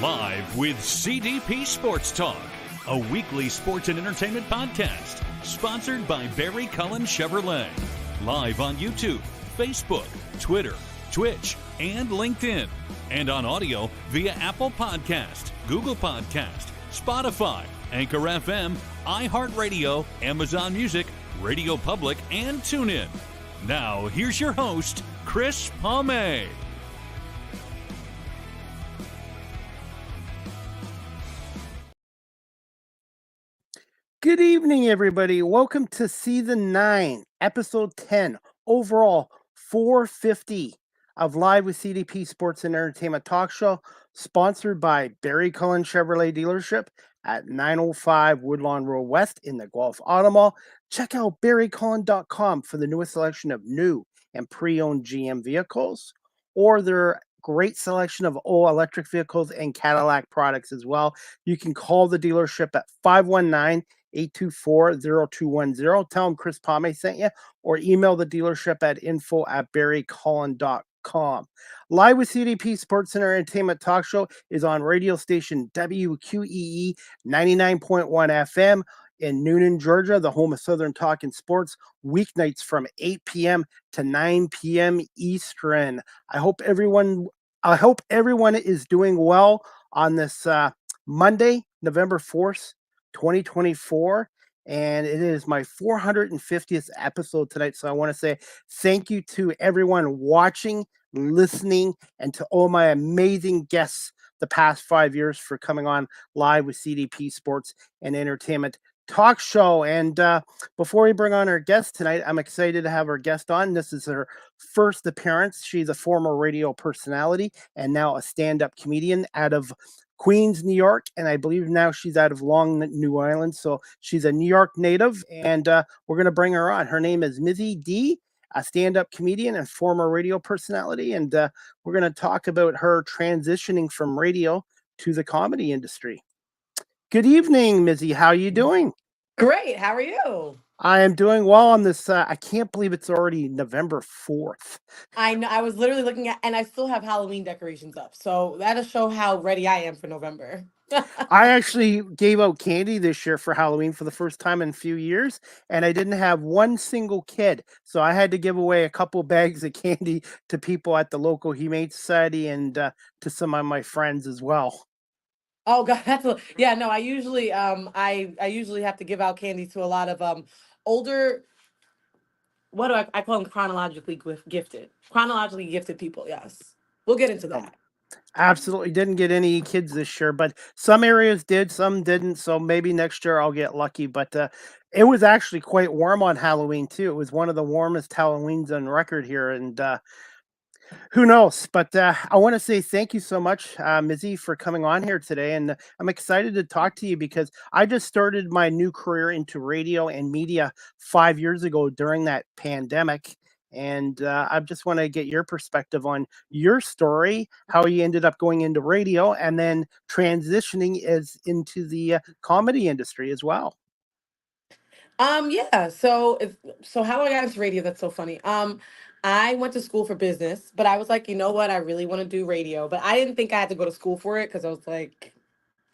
Live with CDP Sports Talk, a weekly sports and entertainment podcast sponsored by Barry Cullen Chevrolet. Live on YouTube, Facebook, Twitter, Twitch, and LinkedIn. And on audio via Apple Podcast, Google Podcast, Spotify, Anchor FM, iHeartRadio, Amazon Music, Radio Public, and TuneIn. Now, here's your host, Chris Palme. Good evening, everybody. Welcome to Season 9, Episode 10, overall 450 of Live with CDP Sports and Entertainment Talk Show, sponsored by Barry Cullen Chevrolet Dealership at 905 Woodlawn Road West in the Guelph Auto Mall. Check out barrycullen.com for the newest selection of new and pre-owned GM vehicles, or their great selection of all electric vehicles and Cadillac products as well. You can call the dealership at 519-824-0210. Tell them Chris Palme sent you, or email the dealership at info@barrycullen.com. Live with CDP Sports and Entertainment Talk Show is on radio station WQEE 99.1 FM in Noonan, Georgia, the home of Southern Talk and Sports, weeknights from 8 p.m. to 9 p.m. Eastern. I hope everyone is doing well on this Monday, November 4th, 2024. And it is my 450th episode tonight. So I want to say thank you to everyone watching, listening, and to all my amazing guests the past 5 years for coming on Live with CDP Sports and Entertainment Talk Show. And before we bring on our guest tonight, I'm excited to have our guest on. This is her first appearance. She's a former radio personality and now a stand-up comedian out of Queens, New York, and I believe now she's out of Long, New Island. So she's a New York native, and we're going to bring her on. Her name is Mezzy D, a stand-up comedian and former radio personality, and we're going to talk about her transitioning from radio to the comedy industry. Good evening, Mezzy. How are you doing? Great. How are you? I am doing well on this. I can't believe it's already November 4th. I know. I was literally looking at, and I still have Halloween decorations up. So that'll show how ready I am for November. I actually gave out candy this year for Halloween for the first time in a few years, and I didn't have one single kid. So I had to give away a couple bags of candy to people at the local Humane Society and to some of my friends as well. Oh God, yeah. No, I usually I usually have to give out candy to a lot of older. What do I call them? Chronologically gifted people. Yes, we'll get into that. Absolutely didn't get any kids this year, but some areas did, some didn't. So maybe next year I'll get lucky. But it was actually quite warm on Halloween too. It was one of the warmest Halloweens on record here, and who knows? But I want to say thank you so much, Mezzy, for coming on here today. And I'm excited to talk to you because I just started my new career into radio and media 5 years ago during that pandemic. And I just want to get your perspective on your story, how you ended up going into radio and then transitioning into the comedy industry as well. Yeah. So how I got into radio? That's so funny. I went to school for business, but I was like, you know what? I really want to do radio, but I didn't think I had to go to school for it because I was like,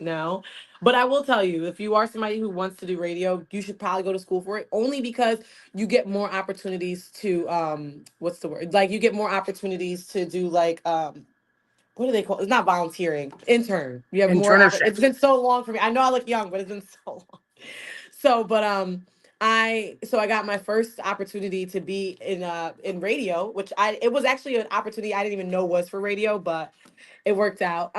no. But I will tell you, if you are somebody who wants to do radio, you should probably go to school for it, only because you get more opportunities to what's the word? Like you get more opportunities to do like what do they call it? It's not volunteering, intern. You have more it's been so long for me. I know I look young, but it's been so long. So, but I got my first opportunity to be in radio, which it was actually an opportunity I didn't even know was for radio, but it worked out.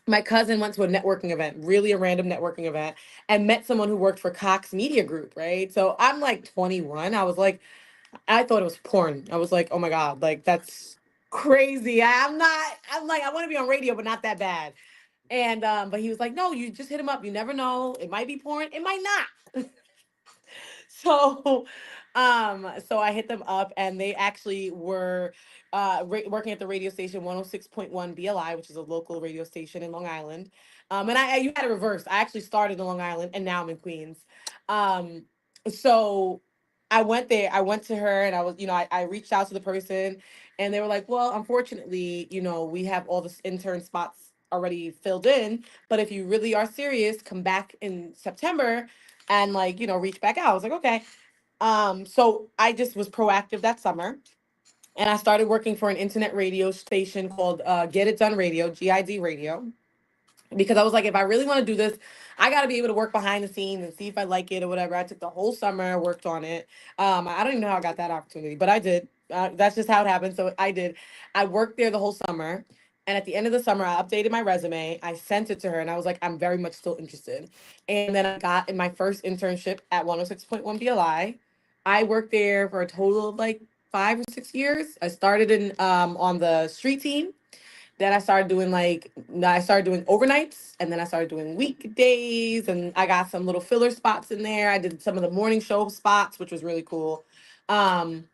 My cousin went to a networking event, really a random networking event, and met someone who worked for Cox Media Group, right? So I'm like 21. I thought it was porn. I was like, oh my God, like that's crazy. I'm like, I want to be on radio, but not that bad. And but he was like, no, you just hit him up. You never know. It might be porn. It might not. So so I hit them up and they actually were working at the radio station 106.1 BLI, which is a local radio station in Long Island. And you had a reverse. I actually started in Long Island and now I'm in Queens. So I went there. I went to her and I was, I reached out to the person and they were like, well, unfortunately, we have all the intern spots already filled in. But if you really are serious, come back in September and like, reach back out. I was like, okay. So I just was proactive that summer and I started working for an internet radio station called Get It Done Radio, GID Radio, because I was like, if I really want to do this, I got to be able to work behind the scenes and see if I like it or whatever. I took the whole summer, worked on it. I don't even know how I got that opportunity, but I did. That's just how it happened. So I did. I worked there the whole summer. And at the end of the summer, I updated my resume. I sent it to her and I was like, I'm very much still interested. And then I got in my first internship at 106.1 BLI. I worked there for a total of like 5 or 6 years. I started in on the street team. Then I started doing overnights and then I started doing weekdays and I got some little filler spots in there. I did some of the morning show spots, which was really cool. Um,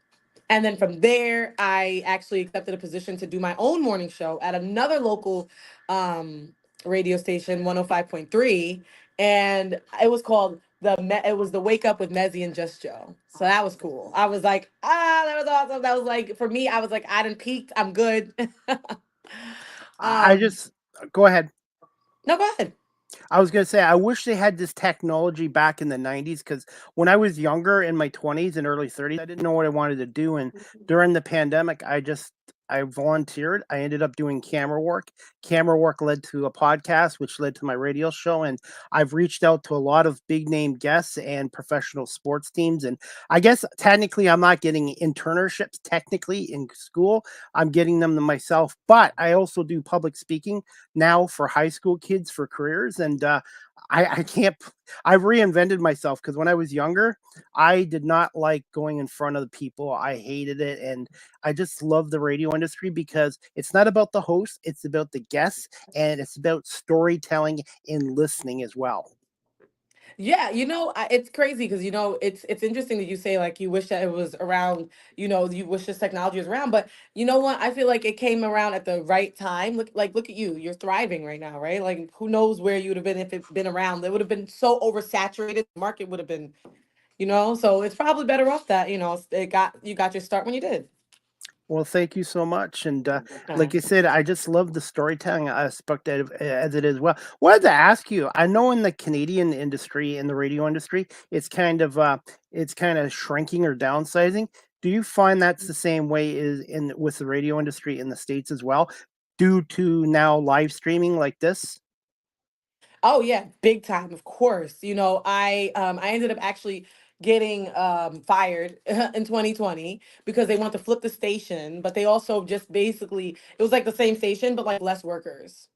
and then from there, I actually accepted a position to do my own morning show at another local um, radio station, 105.3. And it was called it was the Wake Up with Mezzy and Just Joe. So that was cool. I was like, that was awesome. That was like, for me, I was like, I done peaked. I'm good. I um, just go ahead. no, go ahead. I was gonna say I wish they had this technology back in the '90s because when I was younger in my 20s and early 30s, I didn't know what I wanted to do. And during the pandemic, I volunteered. I ended up doing camera work. Camera work led to a podcast, which led to my radio show. And I've reached out to a lot of big name guests and professional sports teams. And I guess technically I'm not getting internships technically in school. I'm getting them to myself, but I also do public speaking now for high school kids for careers. And I can't, I've reinvented myself because when I was younger, I did not like going in front of the people. I hated it. And I just love the radio industry because it's not about the host, it's about the guests, and it's about storytelling and listening as well. Yeah, it's crazy because it's interesting that you say like you wish that it was around. You wish this technology was around, but you know what? I feel like it came around at the right time. Look at you, you're thriving right now, right? Like who knows where you would have been if it's been around? It would have been so oversaturated. The market would have been, So it's probably better off that you got your start when you did. Well, thank you so much. And Uh, like I said, I just love the storytelling aspect as it is. Well, wanted to ask you. I know in the Canadian industry, in the radio industry, it's kind of shrinking or downsizing. Do you find that's the same way is in with the radio industry in the States as well, due to now live streaming like this? Oh yeah, big time, of course. I ended up actually getting fired in 2020 because they want to flip the station, but they also just basically it was like the same station but like less workers,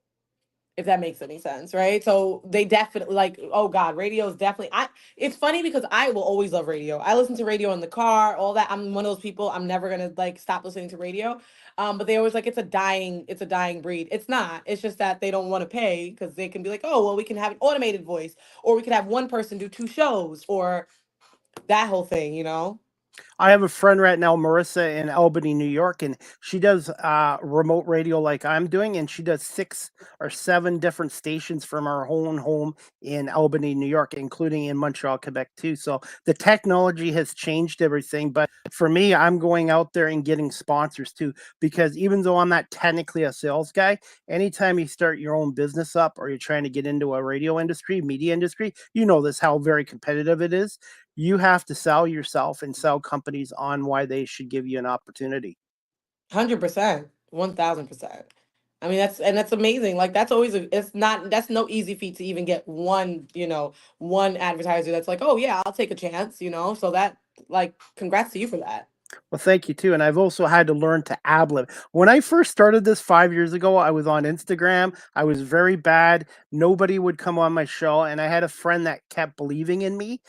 if that makes any sense, right? So they definitely like, oh God, radio is definitely I it's funny because I will always love radio. I listen to radio in the car, all that. I'm one of those people, I'm never gonna like stop listening to radio. But they always like it's a dying breed. It's not. It's just that they don't want to pay because they can be like, oh well, we can have an automated voice, or we could have one person do two shows, or that whole thing. I have a friend right now, Marissa, in Albany, New York, and she does remote radio like I'm doing, and she does 6 or 7 different stations from our own home in Albany, New York, including in Montreal, Quebec, too. So the technology has changed everything. But for me, I'm going out there and getting sponsors too, because even though I'm not technically a sales guy, anytime you start your own business up or you're trying to get into a radio industry, media industry, you know this how very competitive it is. You have to sell yourself and sell companies on why they should give you an opportunity. 100%, 1000%. I mean, that's amazing. Like that's no easy feat to even get one advertiser that's like, oh yeah, I'll take a chance. So that, like, congrats to you for that. Well, thank you too. And I've also had to learn to ad lib. When I first started this 5 years ago, I was on Instagram. I was very bad. Nobody would come on my show. And I had a friend that kept believing in me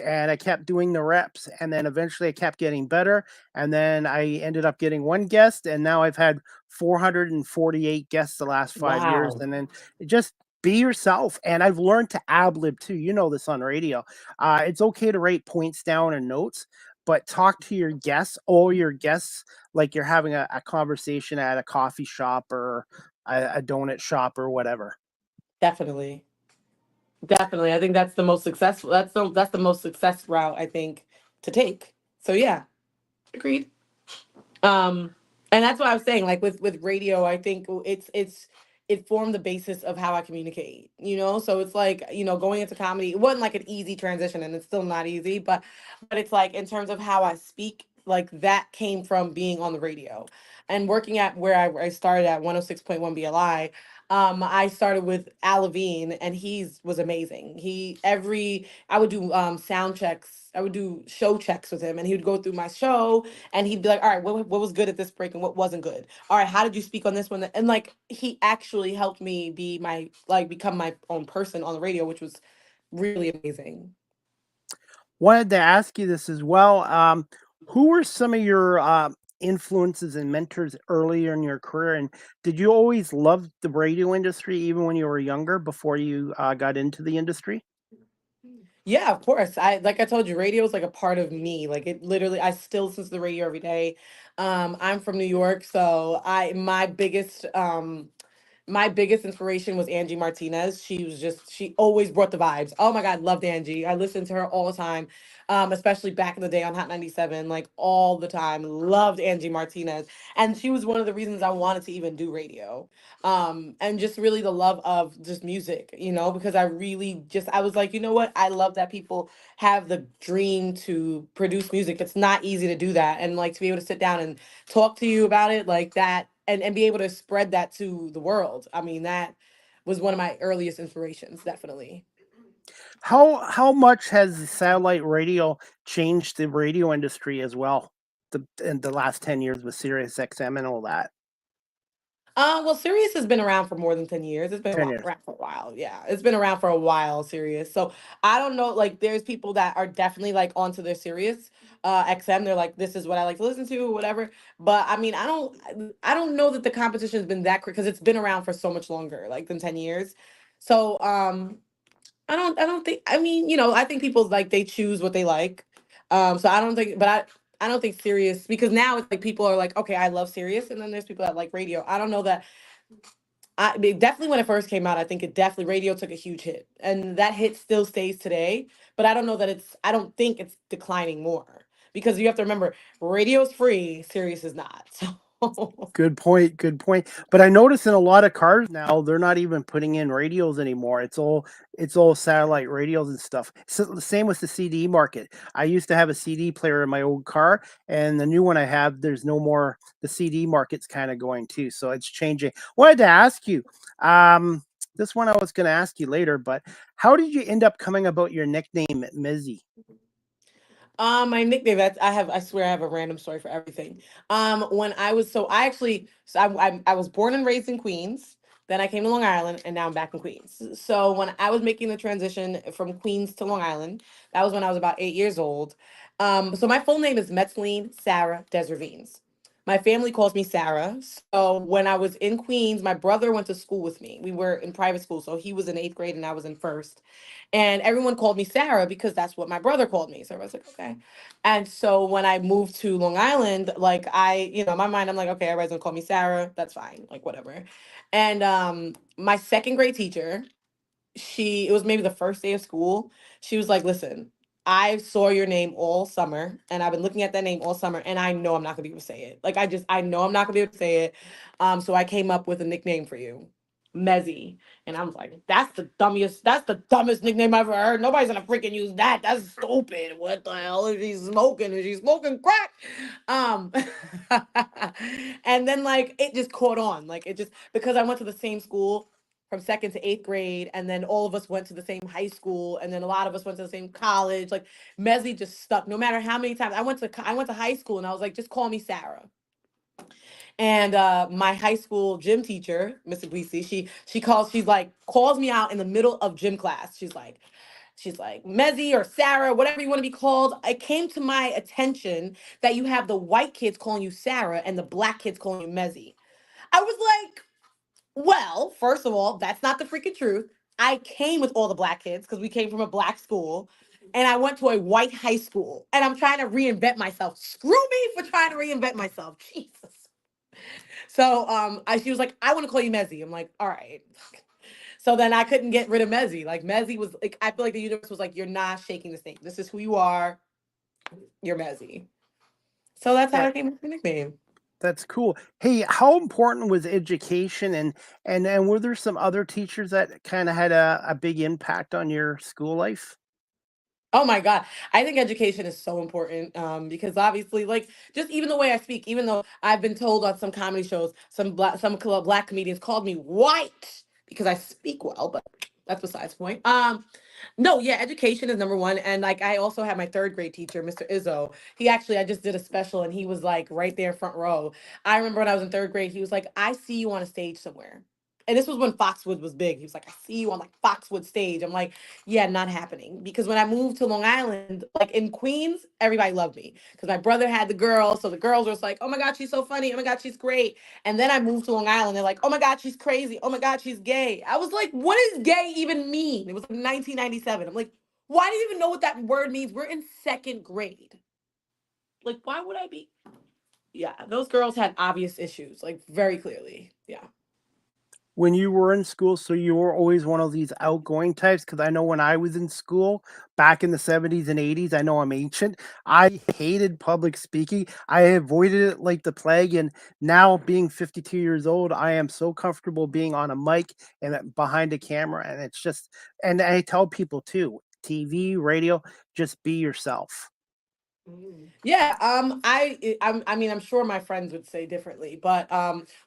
and I kept doing the reps, and then eventually I kept getting better, and then I ended up getting one guest, and now I've had 448 guests the last 5 years, Wow. and then just be yourself. And I've learned to ad lib too. You know this on radio. It's okay to write points down and notes, but talk to your guests, all your guests, like you're having a conversation at a coffee shop or a donut shop or whatever. Definitely. Definitely. I think that's the most successful. That's the most success route, I think, to take. So yeah, agreed. Um, and that's what I was saying. Like with radio, I think it's it formed the basis of how I communicate, you know? So it's like, you know, going into comedy, it wasn't like an easy transition, and it's still not easy, but it's like in terms of how I speak, like that came from being on the radio and working at where I started at 106.1 BLI. I started with Al Levine, and he's was amazing. I would do sound checks, I would do show checks with him, and he would go through my show, and he'd be like, all right, what was good at this break and what wasn't good? All right, how did you speak on this one? And like he actually helped me become my own person on the radio, which was really amazing. Wanted to ask you this as well. Who were some of your influences and mentors earlier in your career? And did you always love the radio industry even when you were younger before you got into the industry? Yeah, of course. I told you, radio is like a part of me. Like it literally, I still listen to the radio every day. I'm from New York, so I my biggest inspiration was Angie Martinez. She always brought the vibes. Oh my God, loved Angie. I listened to her all the time, especially back in the day on Hot 97, like all the time. Loved Angie Martinez. And she was one of the reasons I wanted to even do radio. And just really the love of just music, you know, because I was like, you know what? I love that people have the dream to produce music. It's not easy to do that. And like to be able to sit down and talk to you about it like that and be able to spread that to the world. I mean, that was one of my earliest inspirations, definitely. How much has the satellite radio changed the radio industry as well? In the last 10 years with Sirius XM and all that. Well, Sirius has been around for more than 10 years. It's been 10 years. around for a while. Yeah, it's been around for a while, Sirius. So I don't know, like, there's people that are definitely like onto their Sirius XM. They're like, this is what I like to listen to, or whatever. But I mean, I don't know that the competition has been that quick because it's been around for so much longer, like than 10 years. So I don't think, I mean, you know, I think people like they choose what they like. So I don't think, but I don't think Sirius, because now it's like people are like, okay, I love Sirius, and then there's people that like radio. I don't know that I mean, definitely when it first came out, I think it definitely radio took a huge hit, and that hit still stays today. But I don't know that I don't think it's declining more because you have to remember, radio's free, Sirius is not. So Good point. Good point. But I notice in a lot of cars now, they're not even putting in radios anymore. It's all satellite radios and stuff. So the same with the CD market. I used to have a CD player in my old car, and the new one I have, there's no more. The CD market's kind of going too, so it's changing. Wanted to ask you, um, this one I was going to ask you later, but how did you end up coming about your nickname, Mezzy? My nickname, I swear I have a random story for everything. When I was so I actually so I was born and raised in Queens. Then I came to Long Island, and now I'm back in Queens. So when I was making the transition from Queens to Long Island, that was when I was about 8 years old. So my full name is Metzline Sarah Desravines. My family calls me Sarah. So when I was in Queens, my brother went to school with me. We were in private school, so he was in eighth grade and I was in first. And everyone called me Sarah because that's what my brother called me. So I was like, okay. And so when I moved to Long Island, like in my mind, I'm like, okay, everybody's gonna call me Sarah. That's fine, like whatever. And my second grade teacher, it was maybe the first day of school. She was like, listen, I saw your name all summer, and I've been looking at that name all summer, and I know I'm not gonna be able to say it. Like I know I'm not gonna be able to say it. So I came up with a nickname for you, Mezzy. And I was like, that's the dumbest nickname I've ever heard. Nobody's gonna freaking use that. That's stupid. What the hell is she smoking? Is she smoking crack? Um and then like it just caught on. Like it just because I went to the same school from second to eighth grade, and then all of us went to the same high school, and then a lot of us went to the same college. Like Mesley just stuck. No matter how many times I went to high school, and I was like, just call me Sarah. And my high school gym teacher, Miss Aguisi, she's like calls me out in the middle of gym class. She's like, Mezzy or Sarah, whatever you want to be called. It came to my attention that you have the white kids calling you Sarah and the black kids calling you Mezzy. I was like, well, first of all, that's not the freaking truth. I came with all the black kids because we came from a black school, and I went to a white high school, and I'm trying to reinvent myself. Screw me for trying to reinvent myself. Jesus. So she was like, I want to call you Mezzy. I'm like, all right. So then I couldn't get rid of Mezzy. Like Mezzy was like, I feel like the universe was like, you're not shaking this thing. This is who you are. You're Mezzy. So that's how Yeah, I came up with the nickname. That's cool. Hey, how important was education, and were there some other teachers that kind of had a big impact on your school life? Oh my God. I think education is so important because obviously, like, just even the way I speak, even though I've been told on some comedy shows, black comedians called me white because I speak well, but that's besides the point. No, yeah, education is number one. And like, I also had my third grade teacher, Mr. Izzo. He actually, I just did a special and he was like right there front row. I remember when I was in third grade, he was like, I see you on a stage somewhere. And this was when Foxwood was big. He was like, I see you on like Foxwood stage. I'm like, yeah, not happening. Because when I moved to Long Island, like in Queens, everybody loved me. Because my brother had the girls. So the girls were like, oh my God, she's so funny. Oh my God, she's great. And then I moved to Long Island. They're like, oh my God, she's crazy. Oh my God, she's gay. I was like, what does gay even mean? It was like 1997. I'm like, why do you even know what that word means? We're in second grade. Like, why would I be? Yeah, those girls had obvious issues, like very clearly. Yeah. When you were in school, so you were always one of these outgoing types? Because I know when I was in school back in the 70s and 80s, I know I'm ancient. I hated public speaking. I avoided it like the plague. And now, being 52 years old, I am so comfortable being on a mic and behind a camera. And it's just, and I tell people too, TV, radio, just be yourself. Yeah, I mean, I'm sure my friends would say differently, but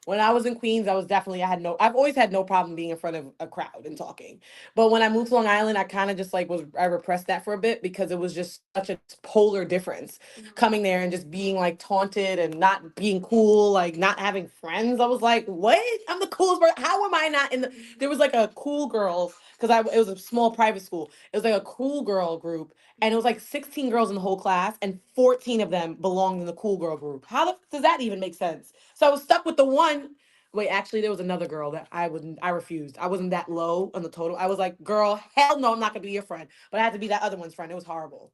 when I was in Queens, I was definitely, I've always had no problem being in front of a crowd and talking. But when I moved to Long Island, I kind of just like I repressed that for a bit because it was just such a polar difference coming there and just being like taunted and not being cool, like not having friends. I was like, what? I'm the coolest person. How am I not in the? There was like a cool girls because I it was a small private school. It was like a cool girl group and it was like 16 girls in the whole class and 14 of them belonged in the cool girl group. How does that even make sense? So I was stuck with the one. Wait, actually there was another girl that I refused. I wasn't that low on the total. I was like, girl, hell no, I'm not gonna be your friend. But I had to be that other one's friend. It was horrible.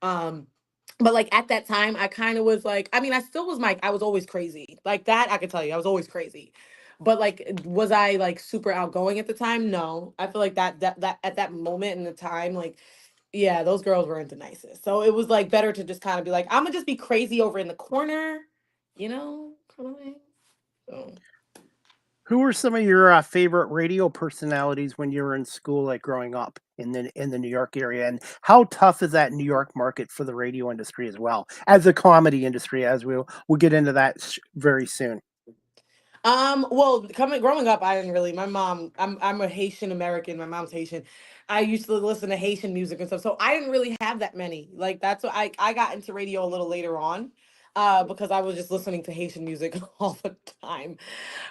um but like at that time I kind of was like, I mean, I still was I was always crazy like that. I could tell you I was always crazy, but like was I like super outgoing at the time? No, I feel like that at that moment in the time, like, yeah, those girls weren't the nicest. So it was like better to just kind of be like, I'm gonna just be crazy over in the corner, kind of thing. So Who were some of your favorite radio personalities when you were in school, like growing up in the New York area? And how tough is that New York market for the radio industry as well as the comedy industry? As we'll get into that very soon. well, coming growing up, I didn't really. My mom, I'm a Haitian American. My mom's Haitian. I used to listen to Haitian music and stuff, so I didn't really have that many. Like that's what I got into radio a little later on, because I was just listening to Haitian music all the time.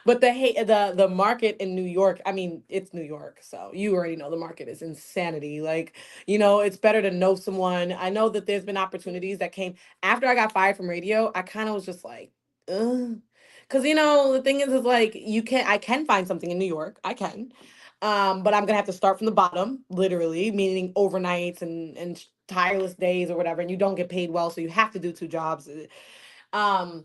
But the market in New York, I mean, it's New York, so you already know the market is insanity. Like, it's better to know someone. I know that there's been opportunities that came after I got fired from radio. I kind of was just like, ugh. Because the thing is like I can find something in New York. I can. But I'm gonna have to start from the bottom, literally, meaning overnights and tireless days or whatever, and you don't get paid well, so you have to do two jobs. Um,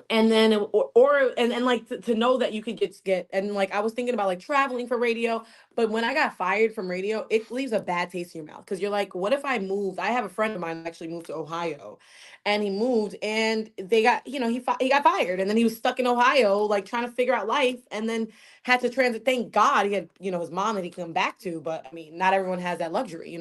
and then and like to know that you could get and like I was thinking about like traveling for radio, but when I got fired from radio it leaves a bad taste in your mouth because you're like, what if I moved? I have a friend of mine that actually moved to Ohio, and he moved and they got he got fired and then he was stuck in Ohio like trying to figure out life and then had to transit. Thank God he had his mom that he can come back to, but I mean not everyone has that luxury.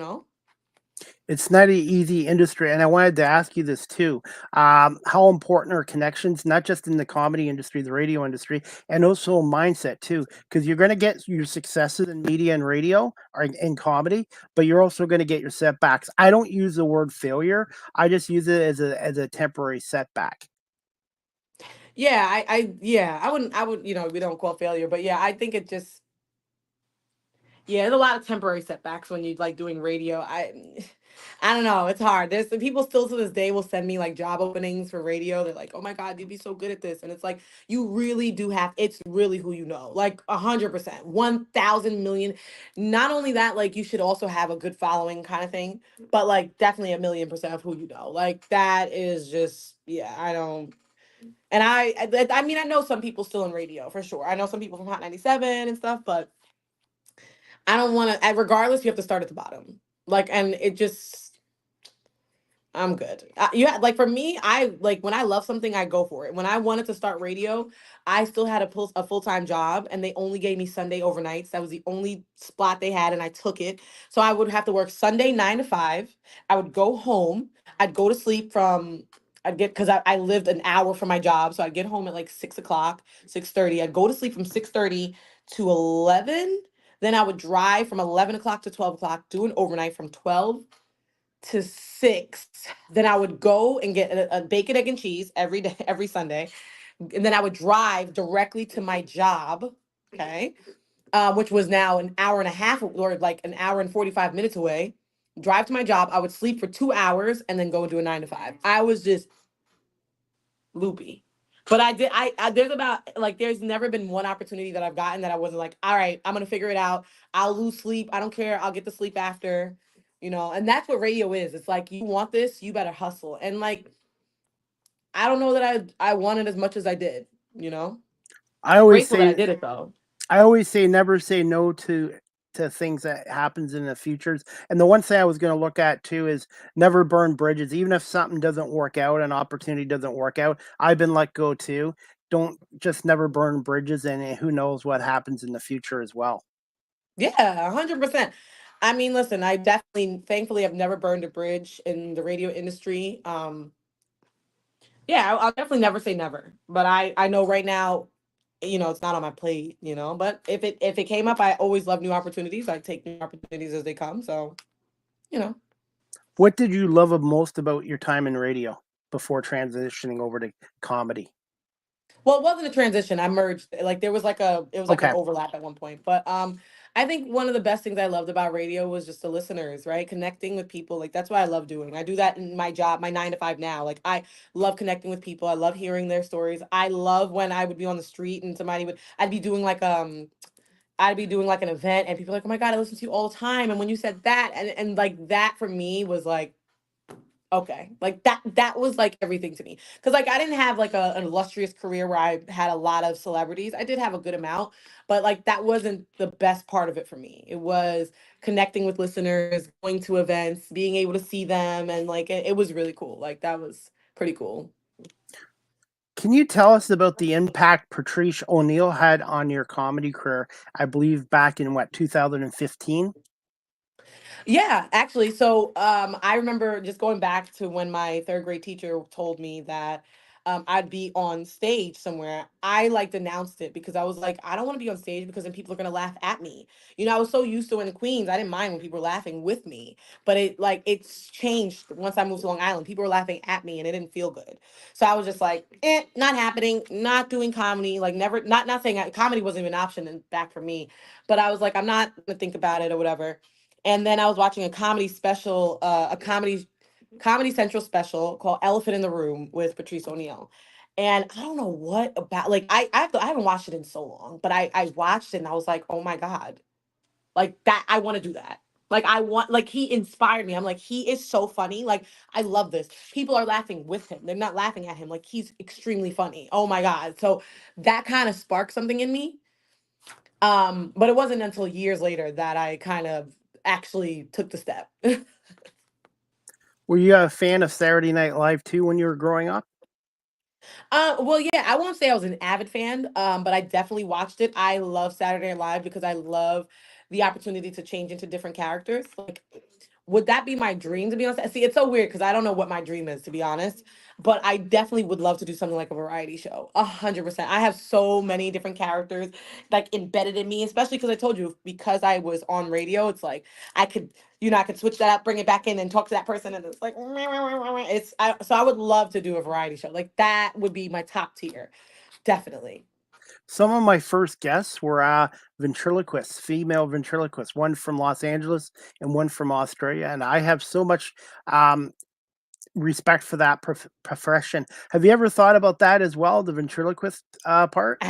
It's not an easy industry, and I wanted to ask you this too. How important are connections, not just in the comedy industry, the radio industry, and also mindset too? Because you're going to get your successes in media and radio or in comedy, but you're also going to get your setbacks. I don't use the word failure. I just use it as a temporary setback. Yeah, yeah, I would, we don't call failure, but yeah, I think it just, yeah, there's a lot of temporary setbacks when you like doing radio. I don't know, it's hard. There's some people still to this day will send me like job openings for radio. They're like, "Oh my God, you'd be so good at this." And it's like you really do have it's really who you know. Like 100%, 1,000 million. Not only that, like you should also have a good following kind of thing, but like definitely a million percent of who you know. Like that is just, yeah, I don't. And I mean, I know some people still in radio for sure. I know some people from Hot 97 and stuff, but I don't want to. Regardless, you have to start at the bottom. Like, and it just, I'm good. Like for me, I like when I love something, I go for it. When I wanted to start radio, I still had a full-time job, and they only gave me Sunday overnights. That was the only spot they had, and I took it. So I would have to work Sunday 9 to 5. I would go home. I'd go to sleep from. I'd get because I lived an hour from my job, so I'd get home at like 6 o'clock, 6:30. I'd go to sleep from 6:30 to 11. Then I would drive from 11 o'clock to 12 o'clock, do an overnight from 12 to 6. Then I would go and get a bacon, egg, and cheese every day, every Sunday. And then I would drive directly to my job, okay, which was now an hour and a half or like an hour and 45 minutes away. Drive to my job. I would sleep for 2 hours and then go and do a 9 to 5. I was just loopy. But I did. There's about like there's never been one opportunity that I've gotten that I wasn't like, all right, I'm gonna figure it out. I'll lose sleep. I don't care. I'll get to sleep after, And that's what radio is. It's like you want this, you better hustle. And like I don't know that I wanted as much as I did. I always Grateful that I say did it though. I always say never say no to things that happens in the futures. And the one thing I was going to look at too is never burn bridges. Even if something doesn't work out, an opportunity doesn't work out. I've been let go too. Don't just never burn bridges, and who knows what happens in the future as well. Yeah, 100%. I mean, listen, I definitely, thankfully, have never burned a bridge in the radio industry. Yeah, I'll definitely never say never, but I know right now, it's not on my plate, but if it came up, I always love new opportunities. I take new opportunities as they come. So, you know. What did you love most about your time in radio before transitioning over to comedy? Well, it wasn't a transition. I merged. Like it was like an Okay. overlap at one point. But I think one of the best things I loved about radio was just the listeners, right? Connecting with people. Like that's what I love doing. I do that in my job, my 9 to 5 now. Like I love connecting with people. I love hearing their stories. I love when I would be on the street and I'd be doing like an event and people are like, "Oh my God, I listen to you all the time." And when you said that and like that for me was like okay, like that was like everything to me. Because like I didn't have like an illustrious career where I had a lot of celebrities. I did have a good amount, but like that wasn't the best part of it for me. It was connecting with listeners, going to events, being able to see them, and like it was really cool. Like that was pretty cool. Can you tell us about the impact Patrice O'Neill had on your comedy career? I believe back in what, 2015? Yeah, actually. So I remember just going back to when my third grade teacher told me that I'd be on stage somewhere. I like announced it because I was like, I don't want to be on stage because then people are gonna laugh at me. I was so used to in Queens, I didn't mind when people were laughing with me, but it's changed once I moved to Long Island. People were laughing at me and it didn't feel good. So I was just like, not happening, not doing comedy, like never, not saying comedy wasn't even an option back for me, but I was like, I'm not gonna think about it or whatever. And then I was watching a comedy special, a Comedy Central special called Elephant in the Room with Patrice O'Neill. And I don't know what about like I haven't watched it in so long, but I watched it and I was like, oh my God, like that I want to do that. Like I want like he inspired me. I'm like, he is so funny. Like I love this. People are laughing with him. They're not laughing at him. Like he's extremely funny. Oh my God. So that kind of sparked something in me. But it wasn't until years later that I kind of actually took the step. Were you a fan of Saturday Night Live too when you were growing up? Well, yeah, I won't say I was an avid fan, but I definitely watched it. I love Saturday Night Live because I love the opportunity to change into different characters. Like, would that be my dream to be honest? See, it's so weird because I don't know what my dream is to be honest, but I definitely would love to do something like a variety show. 100%. I have so many different characters like embedded in me, especially because I told you because I was on radio. It's like I could, I could switch that up, bring it back in, and talk to that person, and it's like so I would love to do a variety show like that. Would be my top tier, definitely. Some of my first guests were ventriloquists, female ventriloquists, one from Los Angeles and one from Australia. And I have so much um, respect for that profession. Have you ever thought about that as well, the ventriloquist part? Do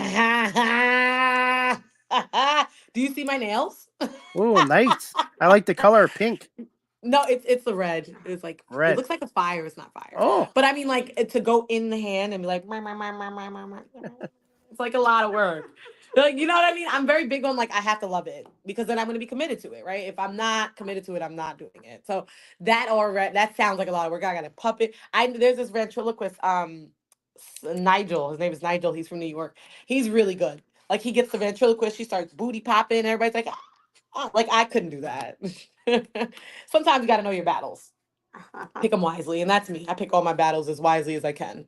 you see my nails? Oh, nice. I like the color pink, No, it's the red. It's like it red. looks like a fire. It's not fire, Oh, but I mean like to go in the hand and be like, "Meow, meow, meow, meow, meow, meow, meow." It's like a lot of work. Like, you know what I mean? I'm very big on like I have to love it because then I'm going to be committed to it, right? If I'm not committed to it, I'm not doing it. So that sounds like a lot of work. I got a puppet. There's this ventriloquist, Nigel. His name is Nigel. He's from New York. He's really good. Like he gets the ventriloquist, she starts booty popping. Everybody's like, ah. Like I couldn't do that. Sometimes you got to know your battles. Pick them wisely, and that's me. I pick all my battles as wisely as I can.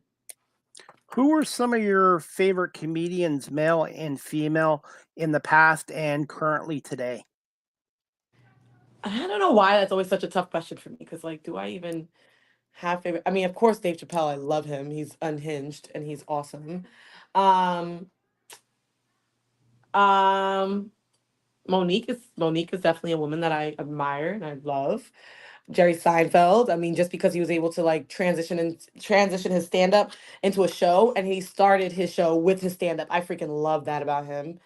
Who were some of your favorite comedians, male and female, in the past and currently today? I don't know why that's always such a tough question for me because, like, do I even have favorite? I mean, of course, Dave Chappelle. I love him. He's unhinged and he's awesome. Um, um, Monique is definitely a woman that I admire and I love. Jerry Seinfeld. I mean, just because he was able to like transition his stand up into a show, and he started his show with his stand up. I freaking love that about him.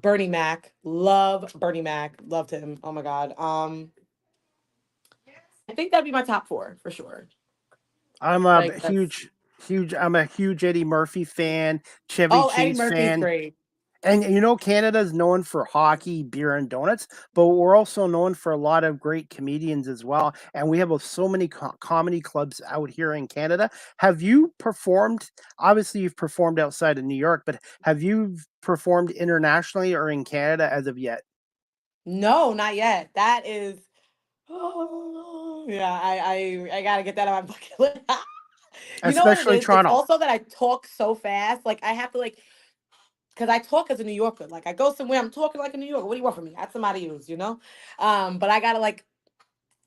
Bernie Mac, love Bernie Mac, loved him. Oh my god. I think that'd be my top four for sure. I'm a Like that's I'm a huge Eddie Murphy fan, Chevy oh, Eddie Chase Murphy is fan. great. And Canada's known for hockey, beer, and donuts, but we're also known for a lot of great comedians as well. And we have so many comedy clubs out here in Canada. Have you performed? Obviously, you've performed outside of New York, but have you performed internationally or in Canada as of yet? No, not yet. That is oh yeah, I gotta get that on my bucket list. You know what it Especially is? It's Toronto. also that I talk so fast. Like I have to like because I talk as a New Yorker. Like I go somewhere, I'm talking like a New Yorker. What do you want from me? That's somebody else, you know? But I gotta like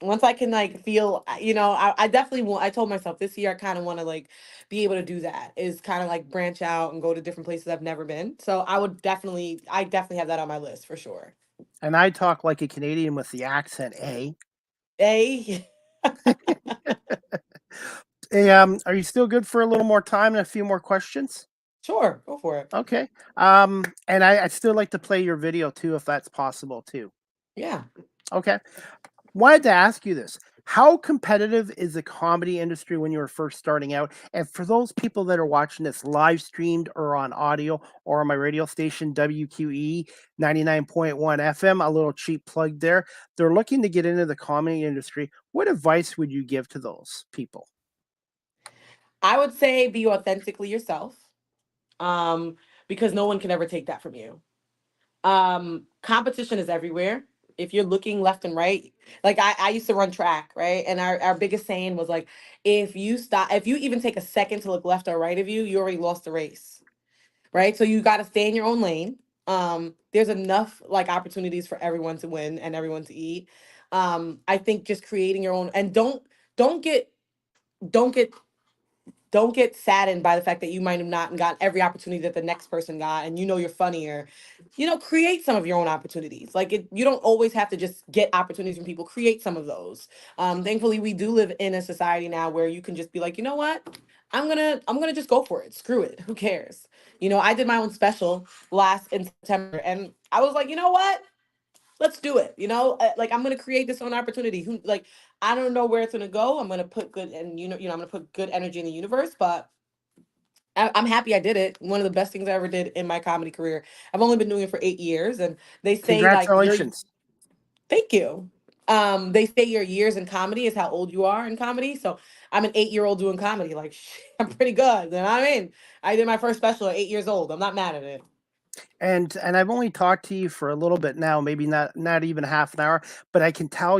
once I can like feel, I definitely want. I told myself this year I kind of want to like be able to do that. Is kind of like branch out and go to different places I've never been. So I definitely have that on my list for sure. And I talk like a Canadian with the accent, eh? A Hey, are you still good for a little more time and a few more questions? sure, go for it. Okay. And I'd still like to play your video too, if that's possible too. Yeah. Okay. Wanted to ask you this. How competitive is the comedy industry when you were first starting out? And for those people that are watching this live streamed or on audio or on my radio station, WQE 99.1 FM, a little cheap plug there, they're looking to get into the comedy industry. What advice would you give to those people? I would say be authentically yourself. Um, because no one can ever take that from you. Competition is everywhere. If you're looking left and right, like I used to run track, right? And our biggest saying was like, if you even take a second to look left or right of you, you already lost the race, right? So you got to stay in your own lane. There's enough like opportunities for everyone to win and everyone to eat. I think just creating your own and don't get don't get don't get saddened by the fact that you might have not gotten every opportunity that the next person got and you're funnier. Create some of your own opportunities. Like you don't always have to just get opportunities from people. Create some of those. Thankfully we do live in a society now where you can just be like, you know what, I'm gonna just go for it. Screw it, who cares? I did my own special last in September and I was like, you know what, let's do it. Like I'm gonna create this own opportunity. Who like I don't know where it's gonna go. I'm gonna put good and I'm gonna put good energy in the universe, but I'm happy I did it. One of the best things I ever did in my comedy career. I've only been doing it for 8 years, and they say like Congratulations. thank you. They say your years in comedy is how old you are in comedy. So I'm an 8-year-old doing comedy. Like I'm pretty good. You know what I mean? I did my first special at 8 years old. I'm not mad at it. And I've only talked to you for a little bit now, maybe not even half an hour, but I can tell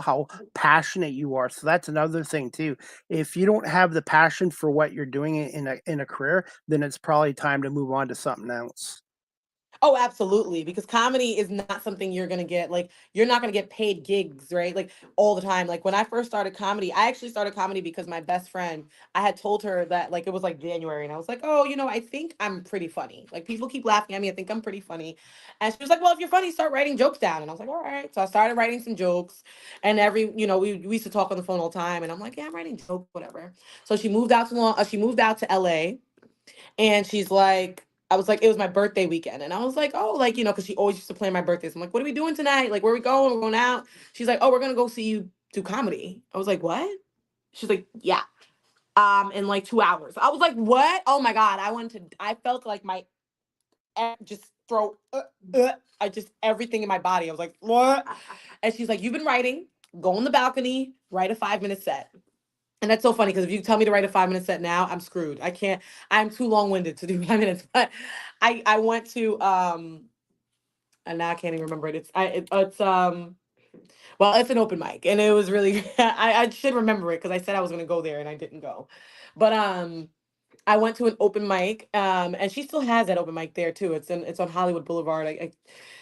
how passionate you are. So that's another thing too. If you don't have the passion for what you're doing in a career, then it's probably time to move on to something else. Oh, absolutely. Because comedy is not something you're going to get. Like, you're not going to get paid gigs, right? Like, all the time. Like, when I first started comedy, I actually started comedy because my best friend, I had told her that, like, it was like January. And I was like, oh, I think I'm pretty funny. Like, people keep laughing at me. I think I'm pretty funny. And she was like, well, if you're funny, start writing jokes down. And I was like, all right. So I started writing some jokes. And we used to talk on the phone all the time. And I'm like, yeah, I'm writing jokes, whatever. So she moved out to LA. And she's like, I was like, it was my birthday weekend. And I was like, oh, like, because she always used to plan my birthdays. I'm like, what are we doing tonight? Like, where are we going? We're going out. She's like, oh, we're going to go see you do comedy. I was like, what? She's like, yeah. In like 2 hours. I was like, what? Oh my God. I felt like just throw, I just everything in my body. I was like, what? And she's like, you've been writing. Go on the balcony, write a 5 minute set. And that's so funny because if you tell me to write a 5 minute set now, I'm screwed. I can't. I'm too long winded to do 5 minutes. But I went to and now I can't even remember it. It's well, it's an open mic, and it was really I should remember it because I said I was gonna go there and I didn't go, but I went to an open mic, and she still has that open mic there too. It's on Hollywood Boulevard.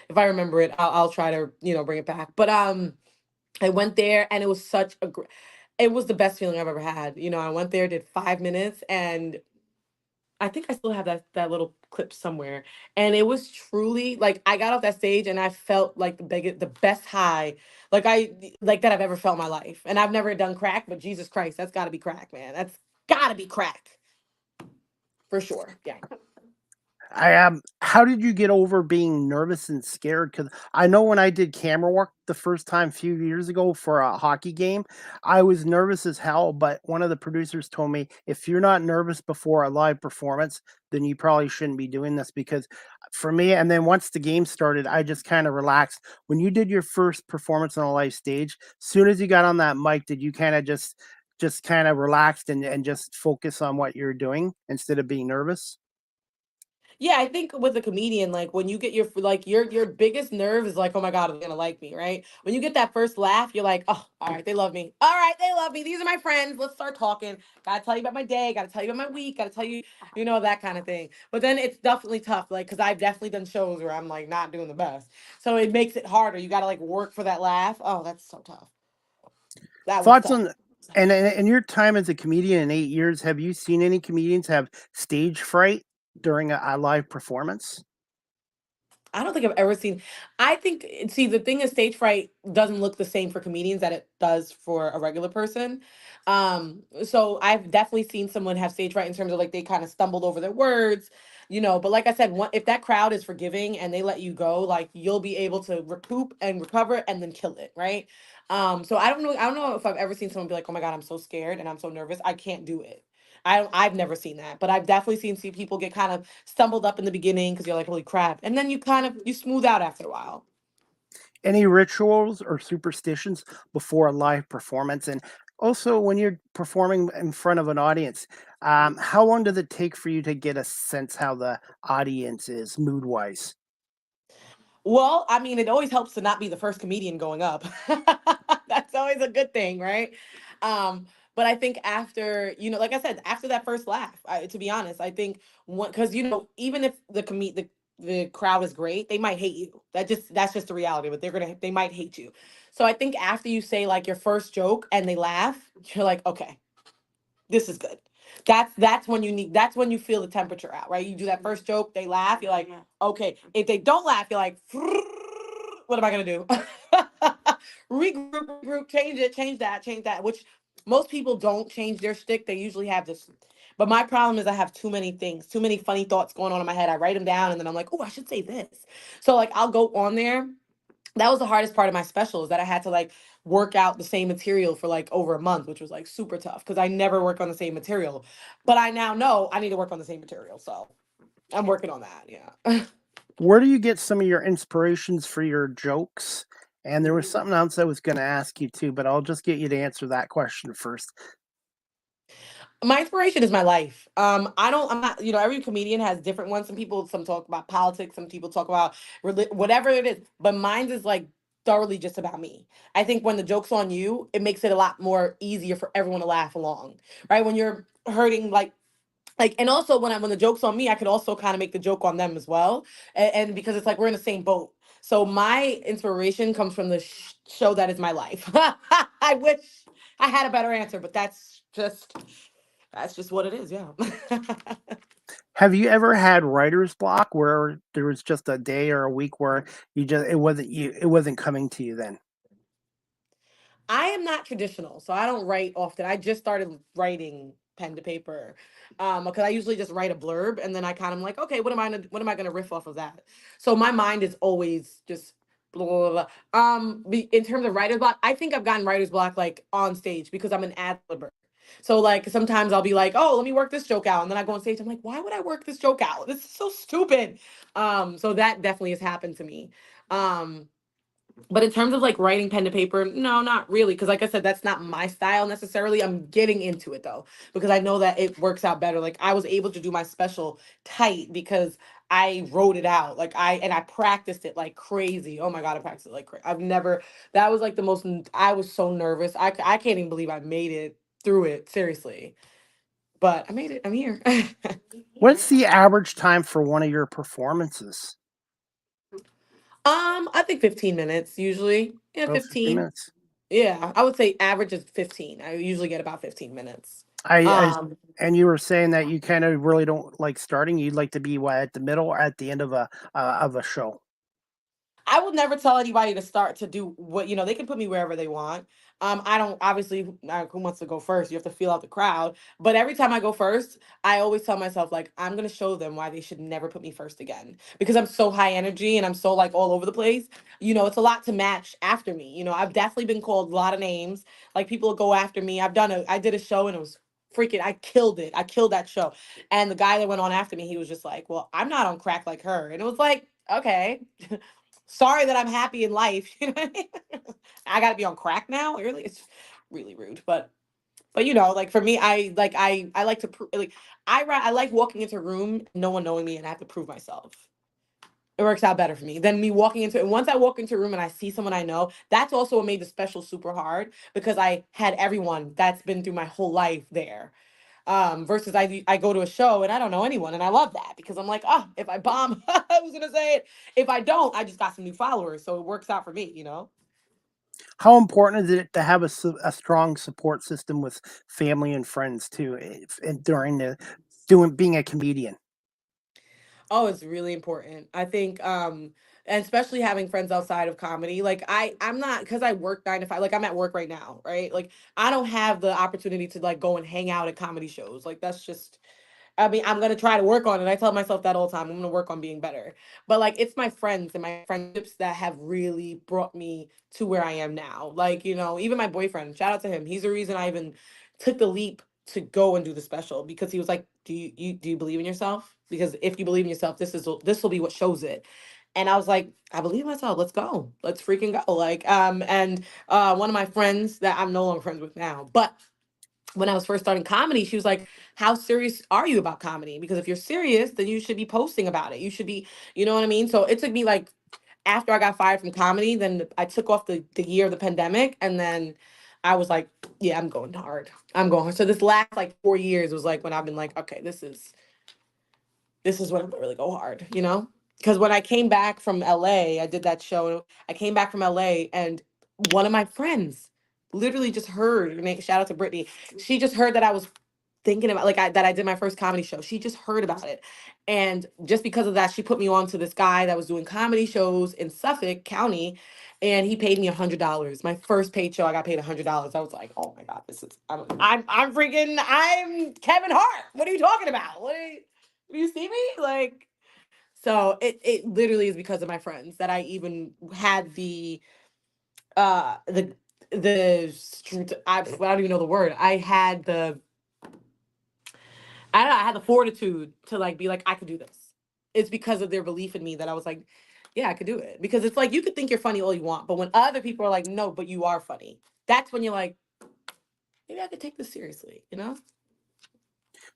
If I remember it, I'll try to bring it back. But I went there and it was it was the best feeling I've ever had. I went there, did 5 minutes, and I think I still have that little clip somewhere. And it was truly like I got off that stage and I felt like the best high like that I've ever felt in my life. And I've never done crack, but Jesus Christ, that's got to be crack, man. That's got to be crack for sure. Yeah. I am. How did you get over being nervous and scared? Because I know when I did camera work the first time a few years ago for a hockey game, I was nervous as hell. But one of the producers told me if you're not nervous before a live performance, then you probably shouldn't be doing this. Because for me, and then once the game started, I just kind of relaxed. When you did your first performance on a live stage, soon as you got on that mic, did you kind of just kind of relaxed and just focus on what you're doing instead of being nervous? Yeah, I think with a comedian, like when you get your biggest nerve is like, oh my God, are they gonna like me, right? When you get that first laugh, you're like, oh, all right, they love me. All right, they love me. These are my friends. Let's start talking. Gotta tell you about my day. Gotta tell you about my week. Gotta tell you, that kind of thing. But then it's definitely tough, like, because I've definitely done shows where I'm like not doing the best, so it makes it harder. You gotta like work for that laugh. Oh, that's so tough. That was Thoughts tough. on and your time as a comedian in 8 years, have you seen any comedians have stage fright during a live performance? I don't think I've ever seen. I think see the thing is stage fright doesn't look the same for comedians that it does for a regular person. So I've definitely seen someone have stage fright in terms of like they kind of stumbled over their words, But like I said, if that crowd is forgiving and they let you go, like you'll be able to recoup and recover and then kill it, right? So I don't know. I don't know if I've ever seen someone be like, "Oh my God, I'm so scared and I'm so nervous, I can't do it." I've never seen that, but I've definitely see people get kind of stumbled up in the beginning because you're like, holy crap. And then you smooth out after a while. Any rituals or superstitions before a live performance? And also, when you're performing in front of an audience, how long does it take for you to get a sense how the audience is mood wise? Well, I mean, it always helps to not be the first comedian going up. That's always a good thing, right? Um, but I think after, like I said, after that first laugh, to be honest, I think because even if the crowd is great, they might hate you. That's just the reality. But they might hate you. So I think after you say like your first joke and they laugh, you're like, okay, this is good. That's when you feel the temperature out, right? You do that first joke, they laugh, you're like, okay. If they don't laugh, you're like, what am I gonna do? Regroup, change it, change that. Which most people don't change their shtick. They usually have this. But my problem is I have too many things, too many funny thoughts going on in my head. I write them down and then I'm like, oh, I should say this. So like I'll go on there. That was the hardest part of my special is that I had to like work out the same material for like over a month, which was like super tough because I never work on the same material. But I now know I need to work on the same material. So I'm working on that. Yeah. Where do you get some of your inspirations for your jokes? And there was something else I was going to ask you too, but I'll just get you to answer that question first. My inspiration is my life. I'm not, every comedian has different ones. Some talk about politics, some people talk about whatever it is, but mine is like thoroughly just about me. I think when the joke's on you, it makes it a lot more easier for everyone to laugh along, right? When you're hurting, and also when the joke's on me, I could also kind of make the joke on them as well. And because it's like we're in the same boat. So my inspiration comes from the show that is my life. I wish I had a better answer, but that's just what it is. Yeah. Have you ever had writer's block where there was just a day or a week where it wasn't coming to you then? I am not traditional, so I don't write often. I just started writing pen to paper, because I usually just write a blurb and then I kind of like, okay, what am I gonna riff off of that? So my mind is always just blah, blah, blah, blah. In terms of writer's block, I think I've gotten writer's block like on stage because I'm an ad libber. So like sometimes I'll be like, oh, let me work this joke out. And then I go on stage. I'm like, why would I work this joke out? This is so stupid. So that definitely has happened to me. Um, but in terms of like writing pen to paper, no, not really. Cause like I said, that's not my style necessarily. I'm getting into it though, because I know that it works out better. Like I was able to do my special tight because I wrote it out. Like I practiced it like crazy. Oh my God, I practiced it like crazy. I've never, that was like the most, I was so nervous. I can't even believe I made it through it. Seriously. But I made it. I'm here. What's the average time for one of your performances? I think 15 minutes usually. Yeah, Oh, 15 15. minutes. Yeah, I would say average is 15. I usually get about 15 minutes. I Um, and you were saying that you kind of really don't like starting. You'd like to be what, at the middle or at the end of a show. I will never tell anybody to start to do what, they can put me wherever they want. I don't obviously who wants to go first? You have to feel out the crowd. But every time I go first, I always tell myself like I'm gonna show them why they should never put me first again. Because I'm so high energy and I'm so like all over the place. It's a lot to match after me. I've definitely been called a lot of names. Like people will go after me. I did a show and it was freaking I killed it. I killed that show. And the guy that went on after me, he was just like, well, I'm not on crack like her. And it was like, okay. Sorry that I'm happy in life. You know what I mean? I gotta be on crack now. Really, it's really rude. But like for me, I like to like I like walking into a room, no one knowing me, and I have to prove myself. It works out better for me than me walking into. And once I walk into a room and I see someone I know, that's also what made the special super hard because I had everyone that's been through my whole life there. Versus I go to a show and I don't know anyone, and I love that because I'm like, oh, if I bomb, I was gonna say it. If I don't, I just got some new followers, so it works out for me. How important is it to have a strong support system with family and friends too, and during the doing being a comedian? Oh, it's really important. I think and especially having friends outside of comedy. Like I'm not because I work 9 to 5, like I'm at work right now, right? Like I don't have the opportunity to like go and hang out at comedy shows. Like that's just I mean, I'm gonna try to work on it. I tell myself that all the time. I'm gonna work on being better. But like it's my friends and my friendships that have really brought me to where I am now. Like, even my boyfriend, shout out to him. He's the reason I even took the leap to go and do the special because he was like, do you believe in yourself? Because if you believe in yourself, this will be what shows it. And I was like, I believe in myself. Let's go. Let's freaking go. Like, and one of my friends that I'm no longer friends with now, but when I was first starting comedy, she was like, how serious are you about comedy? Because if you're serious, then you should be posting about it. You should be, you know what I mean? So it took me like after I got fired from comedy, then I took off the year of the pandemic. And then I was like, yeah, I'm going hard. I'm going hard. So this last like 4 years was like when I've been like, okay, this is when I'm gonna really go hard. Because when I came back from LA, I did that show. I came back from LA and one of my friends literally just heard, shout out to Brittany. She just heard that I was thinking about that I did my first comedy show. She just heard about it. And just because of that, she put me on to this guy that was doing comedy shows in Suffolk County. And he paid me $100. My first paid show, I got paid $100. I was like, oh my God, I'm Kevin Hart. What are you talking about? Do you see me? Like, so it literally is because of my friends that I even had uh the I don't even know the word. I don't know, I had the fortitude to like be like, I could do this. It's because of their belief in me that I was like, yeah, I could do it. Because it's like you could think you're funny all you want, but when other people are like, no, but you are funny, that's when you're like, maybe I could take this seriously?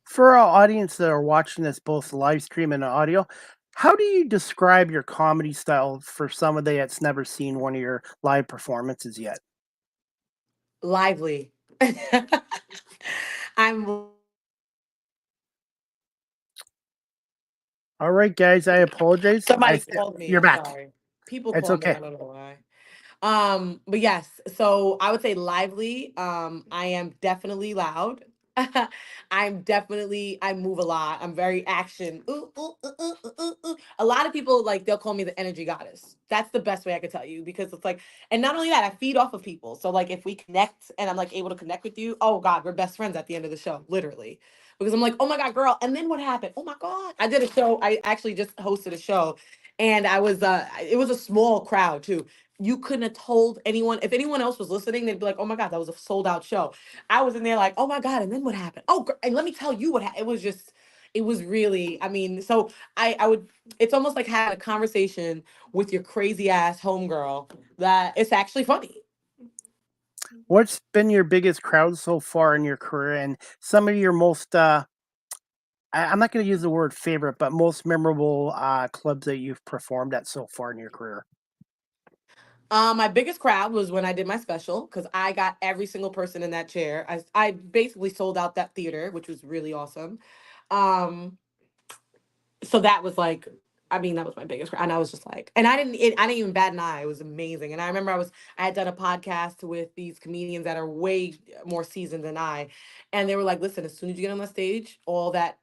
For our audience that are watching this both live stream and audio, how do you describe your comedy style for somebody that's never seen one of your live performances yet? Lively. I'm All right, guys, I apologize. somebody called me. You're I'm back. sorry. People It's call me. okay. I don't know why. But yes, so I would say lively. I am definitely loud. I move a lot. I'm very action. Ooh, ooh, ooh, ooh, ooh, ooh, ooh. A lot of people like they'll call me the energy goddess. That's the best way I could tell you because it's like, and not only that, I feed off of people. So like if we connect and I'm like able to connect with you, oh God, we're best friends at the end of the show, literally. Because I'm like, oh my God, girl. And then what happened? Oh my God. I did a show. I actually just hosted a show and I was it was a small crowd too. you couldn't have told anyone. If anyone else was listening, they'd be like, "Oh my God, that was a sold out show." I was in there like, "Oh my God," and then what happened? Oh, and let me tell you what happened. It was just, it was really. I mean, so I would. It's almost like having a conversation with your crazy ass homegirl that it's actually funny. What's been your biggest crowd so far in your career, and some of your most I'm not going to use the word favorite, but most memorable clubs that you've performed at so far in your career? My biggest crowd was when I did my special because I got every single person in that chair. I basically sold out that theater, which was really awesome. Um, so that was like, I mean, that was my biggest and I was just like, and I didn't even bat an eye. It was amazing. And I remember I had done a podcast with these comedians that are way more seasoned than I, and they were like, listen, as soon as you get on the stage, all that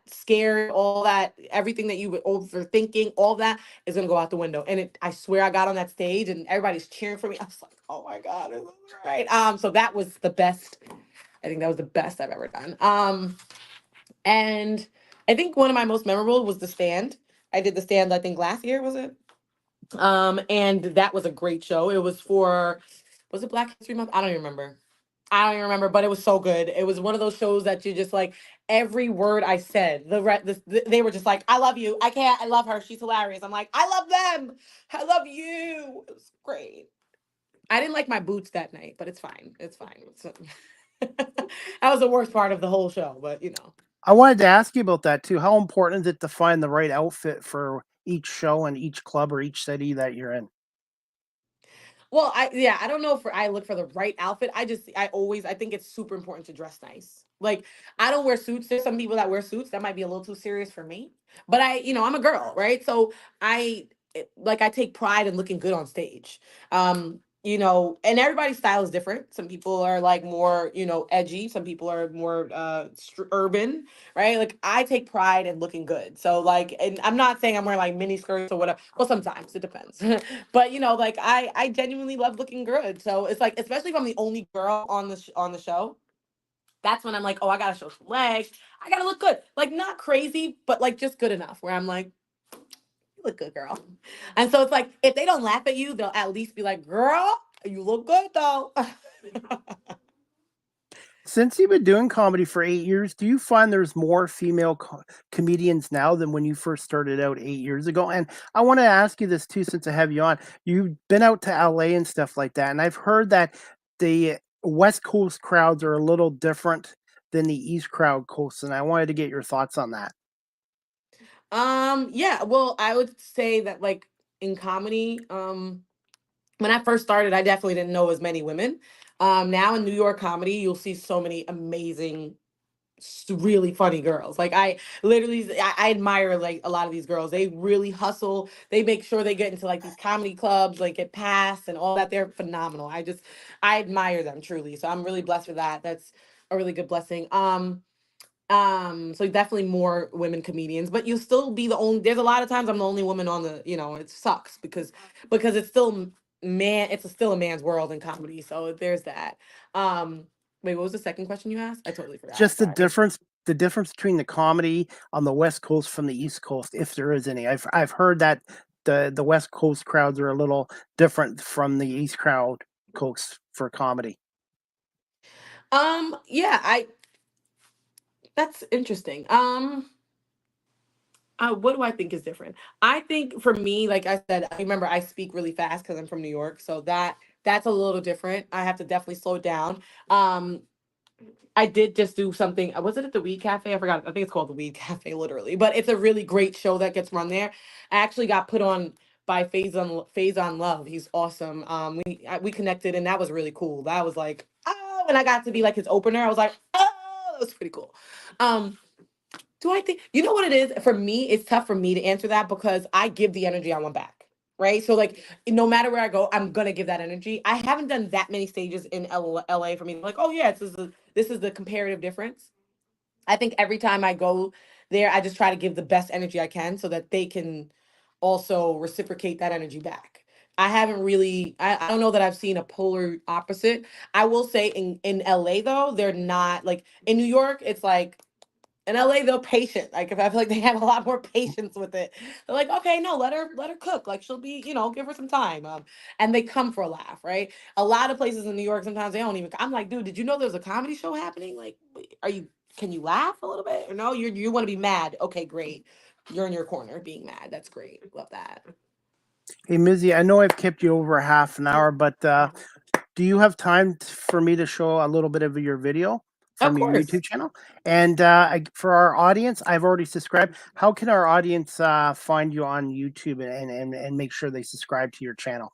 scared, all that, everything that you were overthinking, all that is gonna go out the window. And I swear I got on that stage and everybody's cheering for me. I was like, oh my God, this is right. So that was the best. I think that was the best I've ever done. And I think one of my most memorable was the stand. I did the stand, I think last year, was it? And that was a great show. It was for, was it Black History Month? I don't even remember. I don't even remember, but it was so good. It was one of those shows that you just like every word I said. They were just like, "I love you. I can't. I love her. She's hilarious." I'm like, "I love them. I love you." It was great. I didn't like my boots that night, but it's fine. It's fine. That was the worst part of the whole show, but you know. I wanted to ask you about that too. How important is it to find the right outfit for each show and each club or each city that you're in? Well, I don't know if I look for the right outfit. I think it's super important to dress nice. Like I don't wear suits. There's some people that wear suits that might be a little too serious for me. But I'm a girl, right? So I take pride in looking good on stage. And everybody's style is different. Some people are like more, edgy. Some people are more urban, right? Like I take pride in looking good. So like, and I'm not saying I'm wearing like mini skirts or whatever. Well, sometimes it depends. But like I genuinely love looking good. So it's like, especially if I'm the only girl on the show, that's when I'm like, oh, I gotta show some legs. I gotta look good. Like not crazy, but like just good enough where I'm like, you look good, girl. And so it's like if they don't laugh at you, they'll at least be like, girl, you look good though. Since you've been doing comedy for 8 years, do you find there's more female comedians now than when you first started out 8 years ago? And I want to ask you this too, since I have you on. You've been out to LA and stuff like that, and I've heard that the West Coast crowds are a little different than the East crowd coast, and I wanted to get your thoughts on that. Yeah, well, I would say that like in comedy, when I first started, I definitely didn't know as many women. Now in New York comedy, you'll see so many amazing, really funny girls. Like I admire like a lot of these girls. They really hustle. They make sure they get into like these comedy clubs, like get passed and all that. They're phenomenal. I admire them truly. So I'm really blessed for that. That's a really good blessing. So definitely more women comedians, but you'll still be the only. There's a lot of times I'm the only woman on the. It sucks because it's still man. It's still a man's world in comedy. So there's that. Um, Wait, what was the second question you asked? I totally forgot. Just Sorry. the difference between the comedy on the West Coast from the East Coast, if there is any. I've heard that the West Coast crowds are a little different from the East crowd coast for comedy. Yeah, I. That's interesting. What do I think is different? I think for me, like I said, I remember I speak really fast because I'm from New York, so that's a little different. I have to definitely slow down. Um, I did just do something. Was it at the Weed Cafe? I forgot. I think it's called the Weed Cafe, literally. But it's a really great show that gets run there. I actually got put on by Phase on Love. He's awesome. We connected, and that was really cool. That was like, oh, and I got to be like his opener. I was like, oh, that was pretty cool. Um, do I think you know what it is? For me, it's tough for me to answer that because I give the energy I want back. Right. So like no matter where I go, I'm gonna give that energy. I haven't done that many stages in LA for me. Like, oh yeah, this is the comparative difference. I think every time I go there, I just try to give the best energy I can so that they can also reciprocate that energy back. I haven't really I don't know that I've seen a polar opposite. I will say in LA though, they're not like in New York, it's like In LA, they're patient. Like if I feel like they have a lot more patience with it. They're like, okay, no, let her cook. Like she'll be, give her some time. And they come for a laugh, right? A lot of places in New York, sometimes they don't even. I'm like, dude, did you know there's a comedy show happening? Like, can you laugh a little bit? Or no, you want to be mad? Okay, great. You're in your corner being mad. That's great. Love that. Hey, Mizzy, I know I've kept you over half an hour, but do you have time for me to show a little bit of your video Of from your course. YouTube channel? And for our audience, I've already subscribed. How can our audience find you on YouTube and make sure they subscribe to your channel?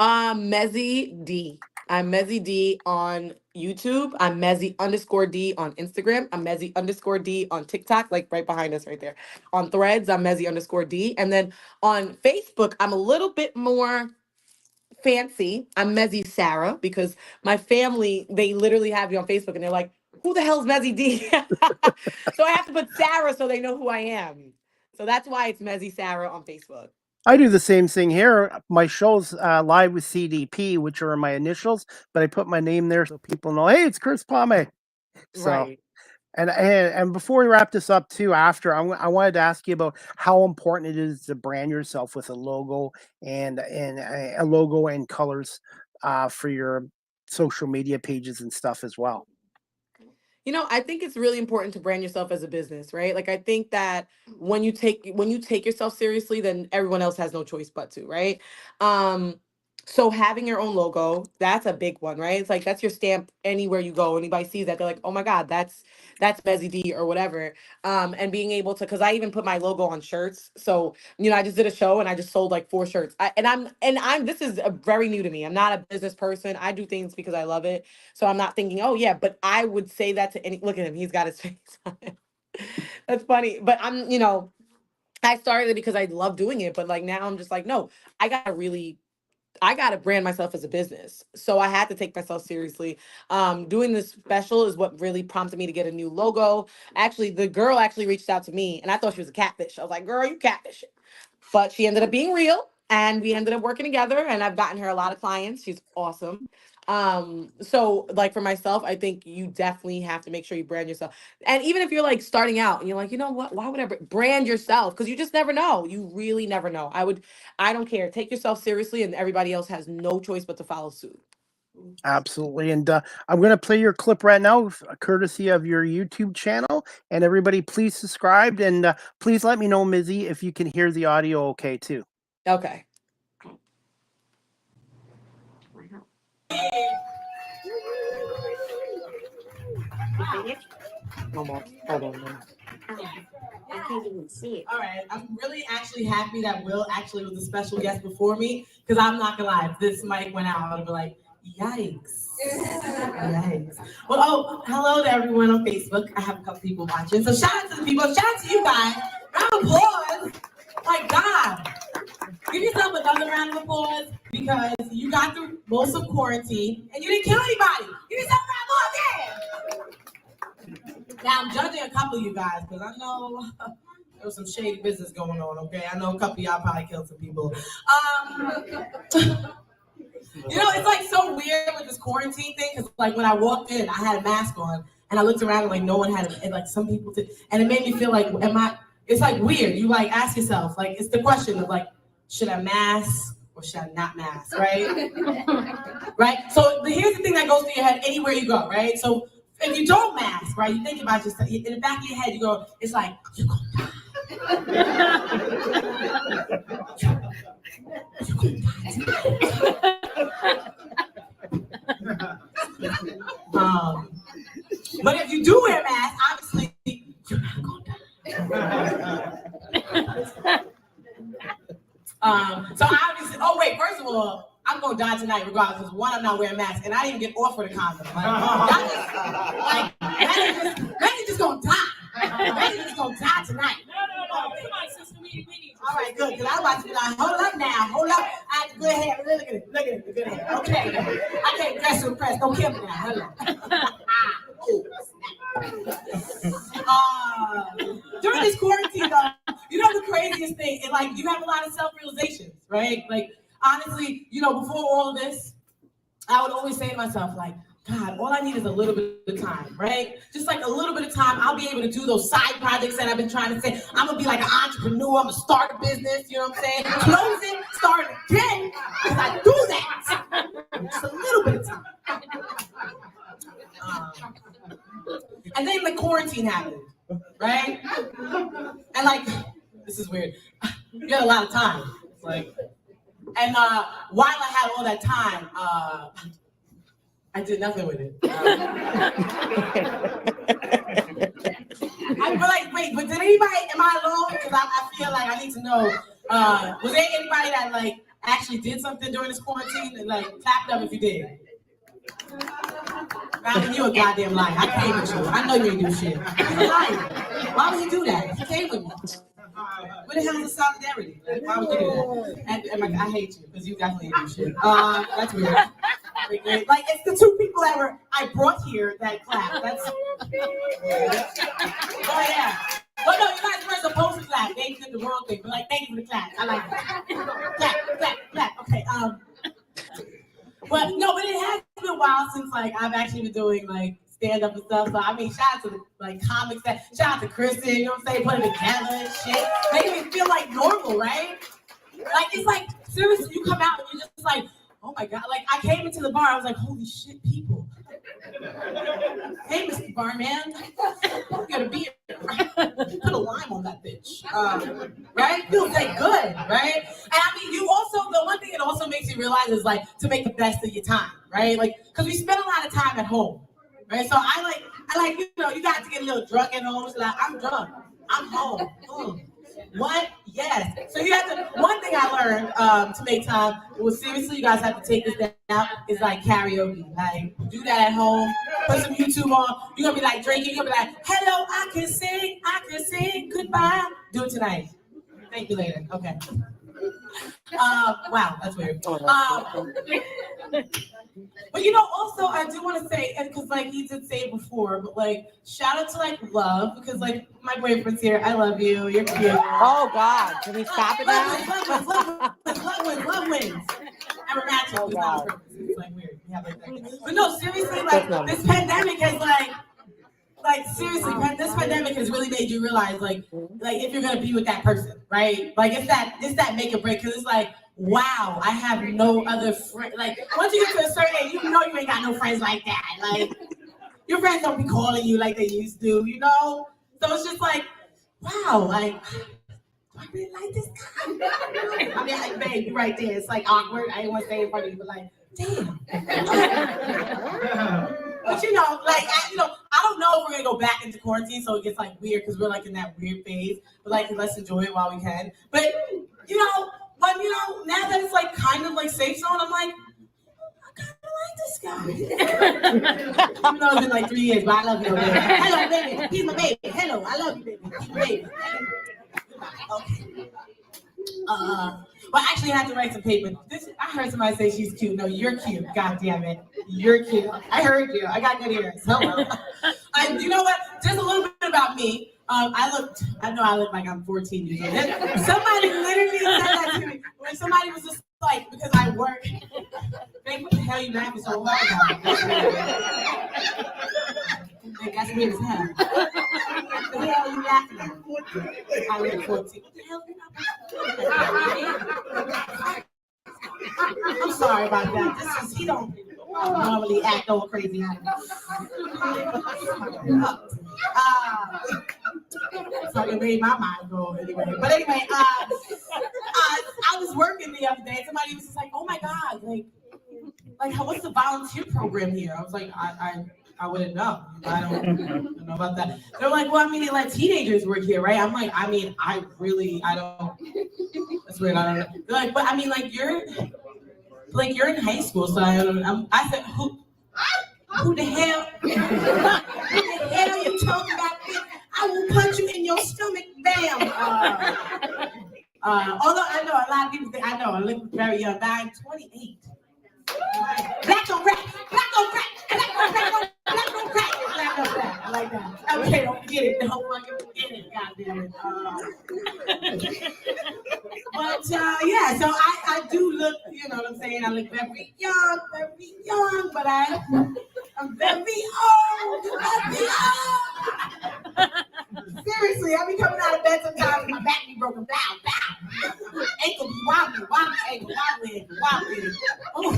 Mezzy D. I'm Mezzy D on YouTube. I'm Mezzy_D on Instagram. I'm Mezzy_D on TikTok, like right behind us right there. On Threads, I'm Mezzy_D. And then on Facebook, I'm a little bit more fancy. I'm Mezzy Sarah because my family, they literally have me on Facebook and they're like, who the hell's Mezzy D? So I have to put Sarah so they know who I am. So that's why it's Mezzy Sarah on Facebook. I do the same thing here. My show's live with CDP, which are my initials, but I put my name there so people know, hey, it's Chris Palme. So, Right. and before we wrap this up too, I wanted to ask you about how important it is to brand yourself with a logo and a logo and colors for your social media pages and stuff as well. I think it's really important to brand yourself as a business, right? Like I think that when you take yourself seriously, then everyone else has no choice but to, right? Um, so having your own logo, that's a big one, right? It's like that's your stamp anywhere you go. Anybody sees that, they're like, oh my God, that's Mezzy D or whatever. And being able to, because I even put my logo on shirts. So, I just did a show and I just sold like 4 shirts. This is very new to me. I'm not a business person. I do things because I love it. So I'm not thinking, oh yeah, but I would say that to any, look at him, he's got his face on it. That's funny. But I started it because I love doing it. But like now I'm just like, no, I got to brand myself as a business. So I had to take myself seriously. Doing this special is what really prompted me to get a new logo. Actually, the girl actually reached out to me and I thought she was a catfish. I was like, girl, you catfishing. But she ended up being real and we ended up working together and I've gotten her a lot of clients. She's awesome. So like for myself, I think you definitely have to make sure you brand yourself. And even if you're like starting out and you're like, you know what, why would I brand yourself? Because you just never know. You really never know. I don't care. Take yourself seriously and everybody else has no choice but to follow suit. Absolutely. And I'm going to play your clip right now, courtesy of your YouTube channel. And everybody, please subscribe. And please let me know, Mizzy, if you can hear the audio okay, too. Okay. No more. Hold on. I can't even see it. All right, I'm really actually happy that Will actually was a special guest before me, because I'm not gonna lie, if this mic went out, I'd be like, yikes. Yikes. Well, hello to everyone on Facebook. I have a couple people watching. So shout out to the people, shout out to you guys. Round of applause. My God. Give yourself another round of applause because you got through most of quarantine and you didn't kill anybody. Give yourself a round of applause. Now I'm judging a couple of you guys because I know there was some shady business going on, okay? I know a couple of y'all probably killed some people. It's like so weird with this quarantine thing because like when I walked in, I had a mask on and I looked around and like no one had it, and like some people did, and it made me feel like, it's like weird. You like ask yourself, like it's the question of like, should I mask or should I not mask, right? Right? So here's the thing that goes through your head anywhere you go, right? So if you don't mask, right, you think about yourself, in the back of your head, you go, it's like, you're gonna die. You're gonna die. But if you do wear a mask, obviously, you're not gonna die. So obviously, first of all, I'm gonna die tonight regardless, because one, I'm not wearing a mask, and I didn't get offered a condom. Mezzy just gonna die. Mezzy just gonna die tonight. No. Come on, sister, we need you. All right, good, because I'm about to be like, hold up. I have good hair, look at it, good hair. Okay, I can't dress to impress, don't kill me now, hold up. During this quarantine, though, the craziest thing is like you have a lot of self-realizations, right? Like honestly, before all of this, I would always say to myself, like, God, all I need is a little bit of time, right? Just like a little bit of time, I'll be able to do those side projects that I've been trying to say. I'm gonna be like an entrepreneur, I'm gonna start a business, you know what I'm saying? Close it, start it again, because I do that. Just a little bit of time. And then like quarantine happened, right? And like, this is weird. You had a lot of time. It's like, and while I had all that time, I did nothing with it. I'm like, wait, but did anybody, am I alone? Because I feel like I need to know, was there anybody that like actually did something during this quarantine? And like, clap it up if you did. Valerie, you a goddamn liar. I came with you. I know you ain't do shit. You're a liar. Why would you do that? You came with me. Where the hell is the solidarity? Like, why would you do that? And like, I hate you because you definitely do shit. That's weird. Like, it's the two people that I brought here that clap. That's. Oh yeah. Well, no, you guys were supposed to clap. They did the wrong thing, but like, thank you for the clap. I like that. Clap, clap, clap. Okay. But no, but it has been a while since like I've actually been doing like stand-up and stuff. So I mean, shout out to the like comics shout out to Kristen, you know what I'm saying, putting it together and shit. Making me feel like normal, right? Like it's like seriously, you come out and you're just like, oh my God. Like I came into the bar, I was like, holy shit, people. Hey, Mr. Barman, you got a beer. Put a lime on that bitch. Right? Feels like good, right? And I mean, you also, the one thing it also makes you realize is like to make the best of your time, right? Like, because we spend a lot of time at home, right? So I like, you know, you got to get a little drunk at home. So like, I'm drunk. I'm home. What? Yes. So you have to, one thing I learned to make time, well, seriously, you guys have to take this down, is like karaoke. Like, do that at home, put some YouTube on. You're going to be like drinking. You're going to be like, hello, I can sing, goodbye. Do it tonight. Thank you later. Okay. Wow, that's weird. But you know, also I do want to say, and because like he did say it before, but like shout out to like love, because like my boyfriend's here. I love you. You're cute. Oh God, can we stop it now? Love wins. And we're matching. Oh, God. It's like weird. We have like that. But no, seriously, like this pandemic has like seriously, this pandemic has really made you realize like if you're gonna be with that person, right? Like it's that make or break, because it's like, wow, I have no other friend. Like once you get to a certain age, you know you ain't got no friends like that. Like your friends don't be calling you like they used to, you know? So it's just like, wow, like, do I really like this guy? I mean, like, babe, you right there. It's like awkward. I ain't want to say it in front of you, but like, damn. But you know, like, I don't know if we're gonna go back into quarantine, so it gets like weird because we're like in that weird phase. But like, let's enjoy it while we can. But you know, now that it's like kind of like safe zone, I'm like, I kind of like this guy. Even though it's been like 3 years, but I love you, baby. Hello, baby. He's my baby. Hello, I love you, baby. He's my baby. Okay. But I actually had to write some paper. I heard somebody say she's cute. No, you're cute. God damn it. You're cute. I heard you. I got good ears. Hello. You know what? Just a little bit about me. I know I look like I'm 14 years old. Somebody literally said that to me. When somebody was just like, because I work. Like, what the hell you laughing so hard about? Like, that's weird as hell. What the hell you laughing at? I look 14. What the hell you I'm sorry about that. He don't normally act all crazy. So it made my mind go anyway. But anyway, I was working the other day. Somebody was just like, "Oh my God, like, what's the volunteer program here?" I was like, I wouldn't know. I don't know about that. They're like, well, I mean, like teenagers work here, right? I'm like, I mean, I don't. That's weird. I don't know. They're like, but I mean, like you're in high school, so I said, who the hell? Who the hell you talking about? I will punch you in your stomach, bam. Although I know a lot of people think I look very young, but I'm 28. Black on crack, black on crack, black on crack, black on crack, black on crack. I like that. Okay, don't forget it. Don't fucking forget it. Goddamn it. But yeah, so I do look, you know what I'm saying? I look very young, but I'm very old. Seriously, I be coming out of bed sometimes and my back be broken. Bow. Ankle be wobbly, wobbly. Oh,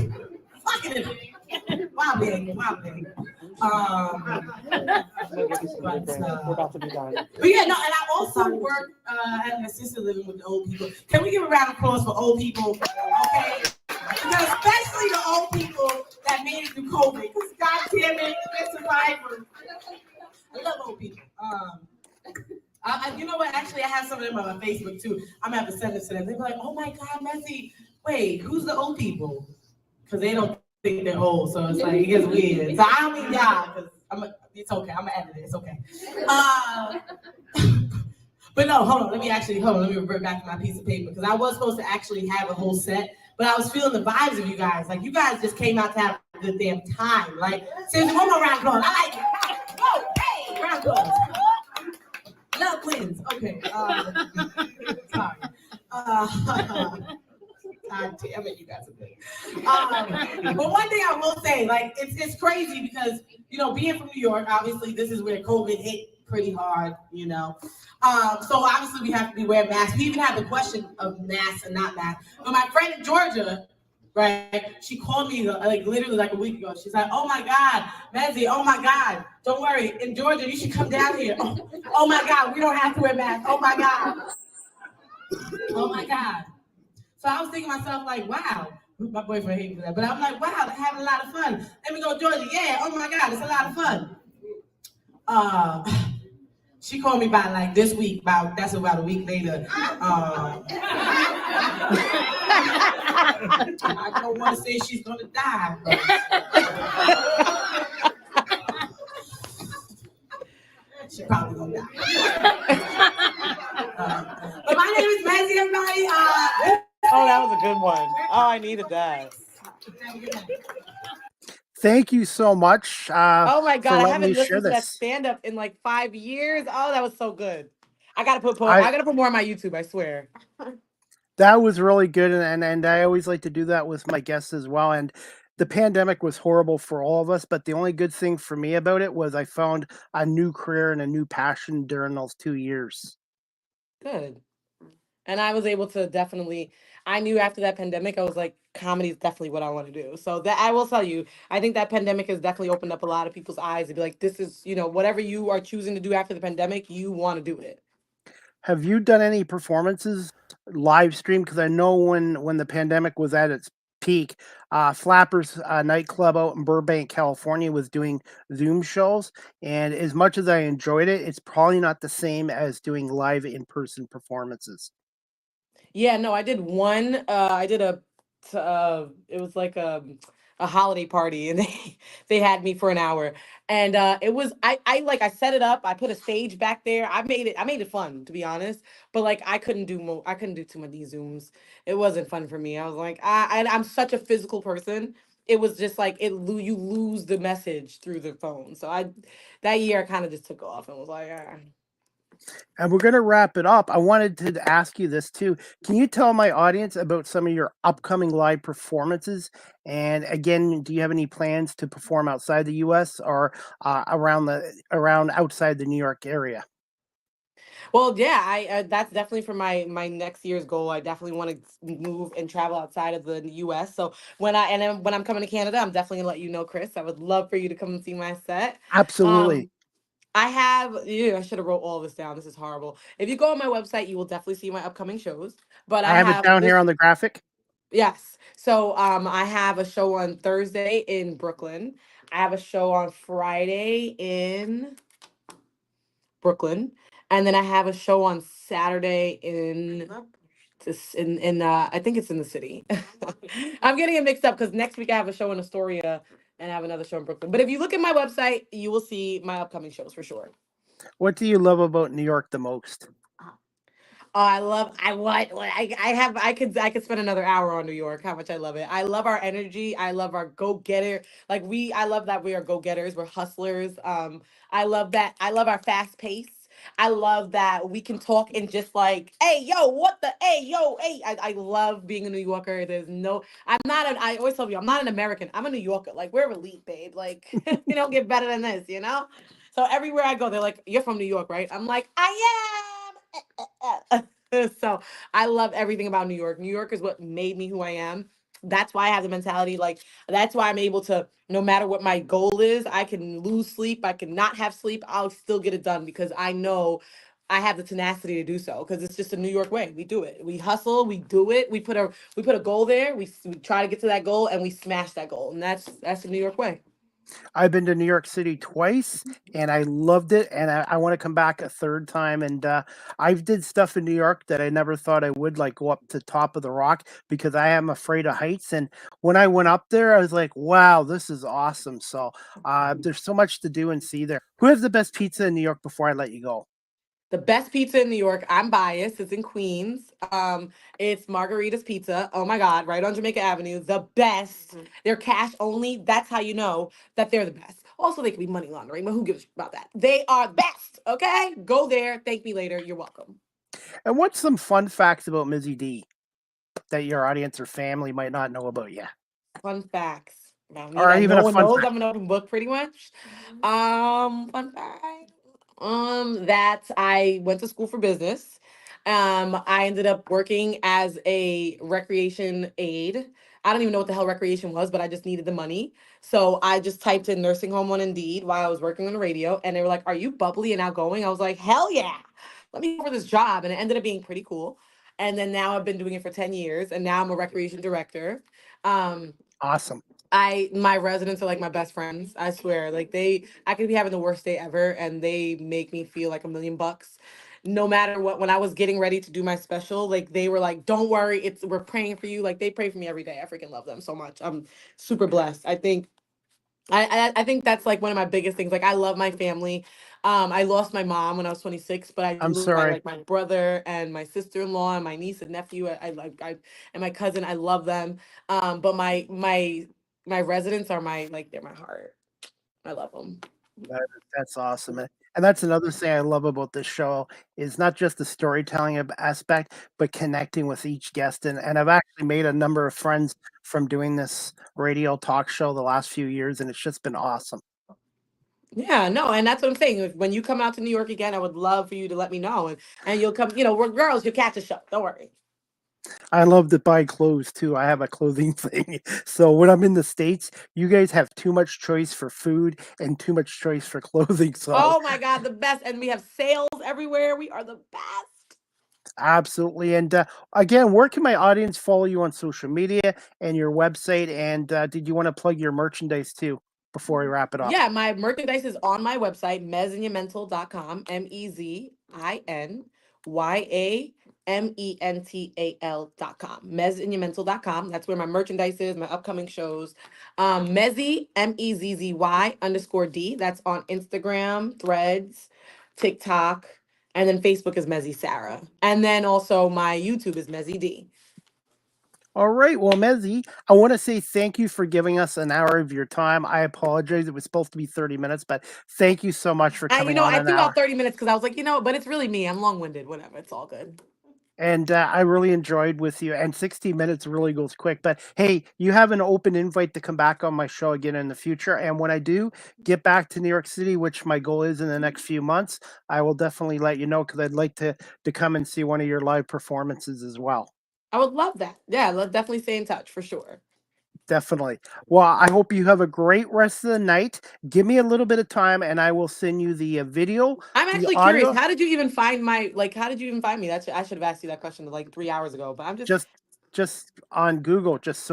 fucking it. Wobbly. We're about to be done. But yeah, no, and I also work at an assisted living with the old people. Can we give a round of applause for old people? Okay. Because especially the old people that made it through COVID. Because God damn it, they're survivors. I love old people. You know what? Actually, I have some of them on my Facebook too. I'm gonna have to send this to them. They're like, "Oh my God, Mezzy, wait, who's the old people?" Because they don't think they're old, so it's like it gets weird. So I don't mean y'all, because it's okay. I'm gonna edit it. It's okay. But no, hold on. Let me revert back to my piece of paper because I was supposed to actually have a whole set, but I was feeling the vibes of you guys. Like you guys just came out to have a good damn time. Like seriously, one more round of applause. I like it. Oh, hey, round of applause. Love wins. Okay. Sorry. God damn it, you guys are good. But one thing I will say, like, it's crazy because, you know, being from New York, obviously this is where COVID hit pretty hard, you know. So obviously we have to be wearing masks. We even have the question of masks and not masks. But my friend in Georgia, right, she called me like literally like a week ago. She's like, "Oh my God, Mezzy, oh my God, don't worry. In Georgia, you should come down here. Oh my God, we don't have to wear masks. Oh my God. Oh my God." So I was thinking to myself, like, wow, my boyfriend hated that, but I'm like, wow, they're having a lot of fun. Let me go, Georgia. Yeah, oh my God, it's a lot of fun. She called me by like this week, that's about a week later. I don't want to say she's gonna die. But she probably gonna die. But my name is Mezzy, everybody. Oh, that was a good one. Oh, I needed that. Thank you so much. Oh my God, I haven't listened to that this. stand-up in like 5 years. Oh, that was so good. I gotta put more on my YouTube, I swear. That was really good, and I always like to do that with my guests as well. And the pandemic was horrible for all of us, but the only good thing for me about it was I found a new career and a new passion during those 2 years. Good. And I was able to I knew after that pandemic, I was like, comedy is definitely what I want to do. So that I will tell you, I think that pandemic has definitely opened up a lot of people's eyes to be like, this is, you know, whatever you are choosing to do after the pandemic, you want to do it. Have you done any performances live stream? Because I know when the pandemic was at its peak, Flappers nightclub out in Burbank, California, was doing Zoom shows, and as much as I enjoyed it, it's probably not the same as doing live in-person performances. Yeah, no, I did one. I did it was like a holiday party, and they had me for an hour, and it was I set it up. I put a stage back there. I made it fun, to be honest. But like I couldn't do too many Zooms. It wasn't fun for me. I was like, I'm such a physical person. It was just like you lose the message through the phone. So that year I kind of just took off and was like, ah. And we're going to wrap it up. I wanted to ask you this too. Can you tell my audience about some of your upcoming live performances? And again, do you have any plans to perform outside the U.S. or around outside the New York area? Well, yeah, I that's definitely for my next year's goal. I definitely want to move and travel outside of the U.S. So when I'm coming to Canada, I'm definitely gonna let you know, Chris. I would love for you to come and see my set. Absolutely. I should have wrote all this down. This is horrible. If you go on my website, you will definitely see my upcoming shows. But I have it down here on the graphic. Yes. So I have a show on Thursday in Brooklyn. I have a show on Friday in Brooklyn, and then I have a show on Saturday in I think it's in the city. I'm getting it mixed up because next week I have a show in Astoria and I have another show in Brooklyn. But if you look at my website, you will see my upcoming shows for sure. What do you love about New York the most? I could spend another hour on New York. How much I love it. I love our energy. I love our go-getter. I love that we are go-getters. We're hustlers. I love that. I love our fast pace. I love that we can talk in just like, hey, yo, what the, hey, yo, hey. I love being a New Yorker. There's no, I always tell you, I'm not an American. I'm a New Yorker. Like, we're elite, babe. Like, we don't get better than this, you know? So everywhere I go, they're like, you're from New York, right? I'm like, I am. So I love everything about New York. New York is what made me who I am. That's why I have the mentality. Like, that's why I'm able to, no matter what my goal is, I can lose sleep, I can not have sleep, I'll still get it done because I know I have the tenacity to do so. Because it's just a New York way. We do it. We hustle. We do it. We put a goal there. We try to get to that goal and we smash that goal. And that's the New York way. I've been to New York City twice and I loved it. And I want to come back a third time. And I did stuff in New York that I never thought I would, like go up to top of the rock because I am afraid of heights. And when I went up there, I was like, wow, this is awesome. So there's so much to do and see there. Who has the best pizza in New York before I let you go? The best pizza in New York, I'm biased. It's in Queens. It's Margarita's Pizza. Oh my God, right on Jamaica Avenue. The best. They're cash only. That's how you know that they're the best. Also, they can be money laundering, but who gives a shit about that? They are the best. Okay? Go there. Thank me later. You're welcome. And what's some fun facts about Mizzy D that your audience or family might not know about yet? Fun facts about me Or that even no a one fun knows. fact. I'm an open book pretty much. Fun fact. That I went to school for business. I ended up working as a recreation aide. I don't even know what the hell recreation was, but I just needed the money. So I just typed in nursing home on Indeed while I was working on the radio, and they were like, "Are you bubbly and outgoing?" I was like, "Hell yeah! Let me go for this job," and it ended up being pretty cool. And then now I've been doing it for 10 years, and now I'm a recreation director. Um, Awesome. my residents are like my best friends. I swear. Like I could be having the worst day ever and they make me feel like $1,000,000. No matter what, when I was getting ready to do my special, like they were like, "Don't worry, we're praying for you." Like they pray for me every day. I freaking love them so much. I'm super blessed. I think that's like one of my biggest things. Like I love my family. I lost my mom when I was 26, but I do I'm love my sorry. like my brother and my sister-in-law and my niece and nephew. I like I and my cousin. I love them. But my residents are they're my heart. I love them. That that's awesome, and that's another thing I love about this show is not just the storytelling aspect, but connecting with each guest, and I've actually made a number of friends from doing this radio talk show the last few years, and it's just been awesome. Yeah, no, and that's what I'm saying. When you come out to New York again, I would love for you to let me know, and you'll come. We're girls. You'll catch a show. Don't worry. I love to buy clothes too. I have a clothing thing. So when I'm in the States, you guys have too much choice for food and too much choice for clothing. So Oh my God, the best, and we have sales everywhere. We are the best. absolutely. And again, where can my audience follow you on social media and your website? And did you want to plug your merchandise too before we wrap it up? Yeah, my merchandise is on my website, mezinyamental.com, mezinyamental.com, mezinyamental.com. That's where my merchandise is, my upcoming shows. Mezzy, MEZZY_D. That's on Instagram, Threads, TikTok, and then Facebook is Mezzy Sarah. And then also my YouTube is Mezzy D. All right. Well, Mezzy, I want to say thank you for giving us an hour of your time. I apologize. It was supposed to be 30 minutes, but thank you so much for coming on I an threw out hour. 30 minutes because I was like, but it's really me. I'm long winded. Whatever. It's all good. And I really enjoyed with you. And 60 minutes really goes quick. But hey, you have an open invite to come back on my show again in the future. And when I do get back to New York City, which my goal is in the next few months, I will definitely let you know because I'd like to come and see one of your live performances as well. I would love that. Yeah, let's definitely stay in touch for sure. Definitely. Well, I hope you have a great rest of the night. Give me a little bit of time and I will send you the video, I'm the actually curious. audio, How did you even find how did you even find me? I should have asked you that question like 3 hours ago, but I'm just just just on Google, just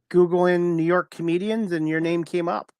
Google in New York comedians and your name came up.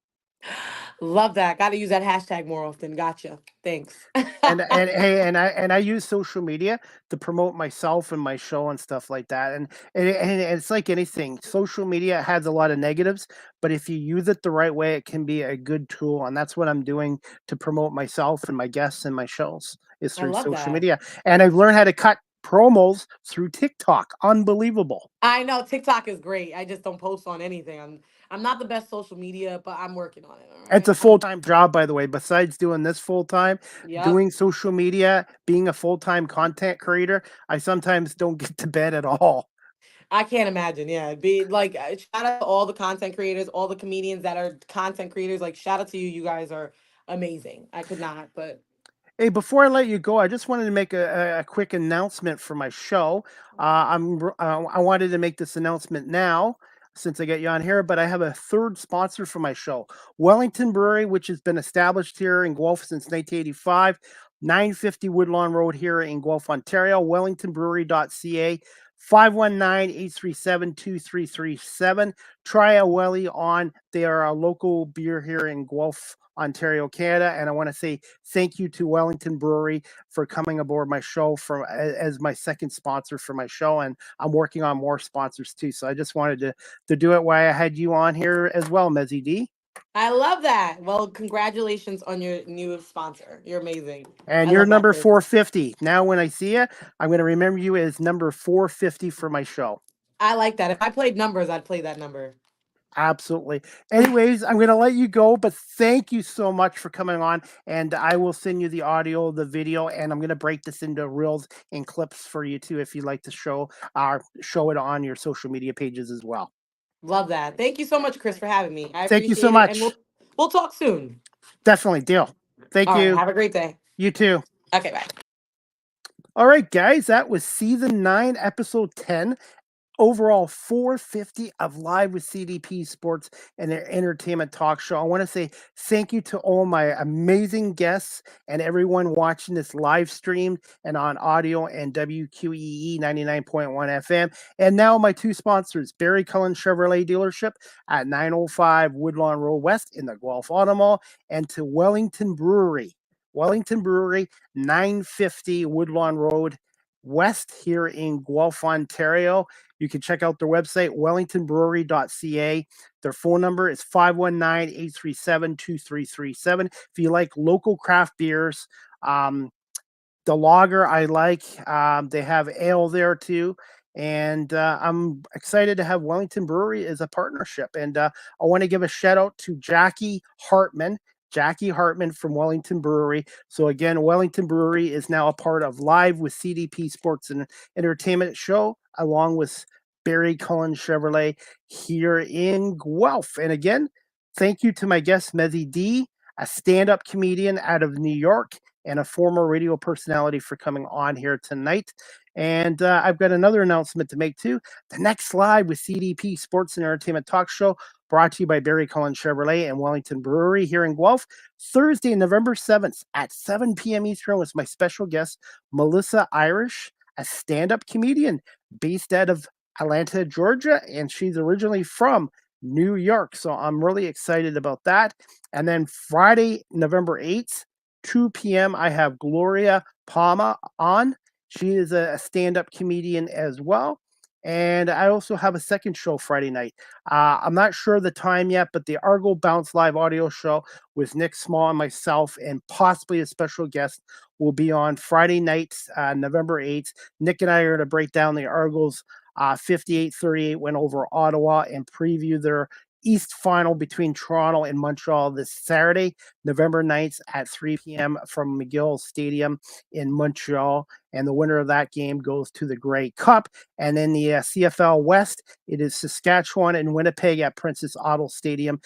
love that. Got to use that hashtag more often. Gotcha. Thanks. And hey, and I use social media to promote myself and my show and stuff like that. And it's like anything. Social media has a lot of negatives, but if you use it the right way, it can be a good tool. And that's what I'm doing to promote myself and my guests and my shows is I through love social that. media. And I've learned how to cut promos through TikTok. Unbelievable. I know TikTok is great. I just don't post on anything. I'm not the best social media, but I'm working on it. All right. It's a full-time job, by the way. Besides doing this full-time, Yep. doing social media, being a full-time content creator, I sometimes don't get to bed at all. I can't imagine. Yeah. Be like, shout out to all the content creators, all the comedians that are content creators. Like, shout out to you. You guys are amazing. I could not, but Hey, before I let you go, I just wanted to make a quick announcement for my show. I wanted to make this announcement now since I get you on here, but I have a third sponsor for my show, Wellington Brewery, which has been established here in Guelph since 1985, 950 Woodlawn Road here in Guelph, Ontario, wellingtonbrewery.ca. 519-837-2337. Try a Welly on. They are a local beer here in Guelph, Ontario, Canada. And I want to say thank you to Wellington Brewery for coming aboard my show as my second sponsor for my show. And I'm working on more sponsors too. So I just wanted to do it while I had you on here as well, Mezzy D. I love that. Well, congratulations on your new sponsor. You're amazing. And I you're love that, number Chris. 450. Now, when I see you, I'm going to remember you as number 450 for my show. I like that. If I played numbers, I'd play that number. Absolutely. Anyways, I'm going to let you go, but thank you so much for coming on. And I will send you the audio, the video, and I'm going to break this into reels and clips for you too, if you'd like to show it on your social media pages as well. Love that. Thank you so much, Chris, for having me. I Thank you appreciate so it, much. and we'll talk soon. Definitely. Deal. Thank All you. right, have a great day. You too. Okay, bye. All right, guys, that was season 9, episode 10. Overall 450 of Live with CDP Sports and their entertainment talk show. I want to say thank you to all my amazing guests and everyone watching this live stream and on audio and WQEE 99.1 FM. And now my two sponsors, Barry Cullen Chevrolet Dealership at 905 Woodlawn Road West in the Guelph Auto Mall, and to Wellington Brewery, 950 Woodlawn Road West here in Guelph, Ontario. You can check out their website, wellingtonbrewery.ca. Their phone number is 519-837-2337. If you like local craft beers, the lager I like. They have ale there too. And I'm excited to have Wellington Brewery as a partnership. And I want to give a shout out to Jackie Hartman from Wellington Brewery. So again, Wellington Brewery is now a part of Live with CDP Sports and Entertainment show, along with Barry Cullen Chevrolet here in Guelph. And again, thank you to my guest, Mezzy D, a stand-up comedian out of New York and a former radio personality, for coming on here tonight. And I've got another announcement to make too. The next Live with CDP Sports and Entertainment talk show, brought to you by Barry Cullen Chevrolet and Wellington Brewery here in Guelph, Thursday, November 7th at 7 p.m. Eastern, with my special guest, Melissa Irish, a stand-up comedian based out of Atlanta, Georgia, and she's originally from New York. So I'm really excited about that. And then Friday, November 8th, 2 p.m., I have Gloria Palma on. She is a stand-up comedian as well. And I also have a second show Friday night. I'm not sure the time yet, but the Argo Bounce live audio show with Nick Small and myself, and possibly a special guest, will be on Friday night, November 8th. Nick and I are going to break down the Argos 58-38 win over Ottawa and preview their East final between Toronto and Montreal this Saturday, November 9th at 3 p.m. from McGill Stadium in Montreal. And the winner of that game goes to the Grey Cup. And in the CFL West, it is Saskatchewan and Winnipeg at Princess Otto Stadium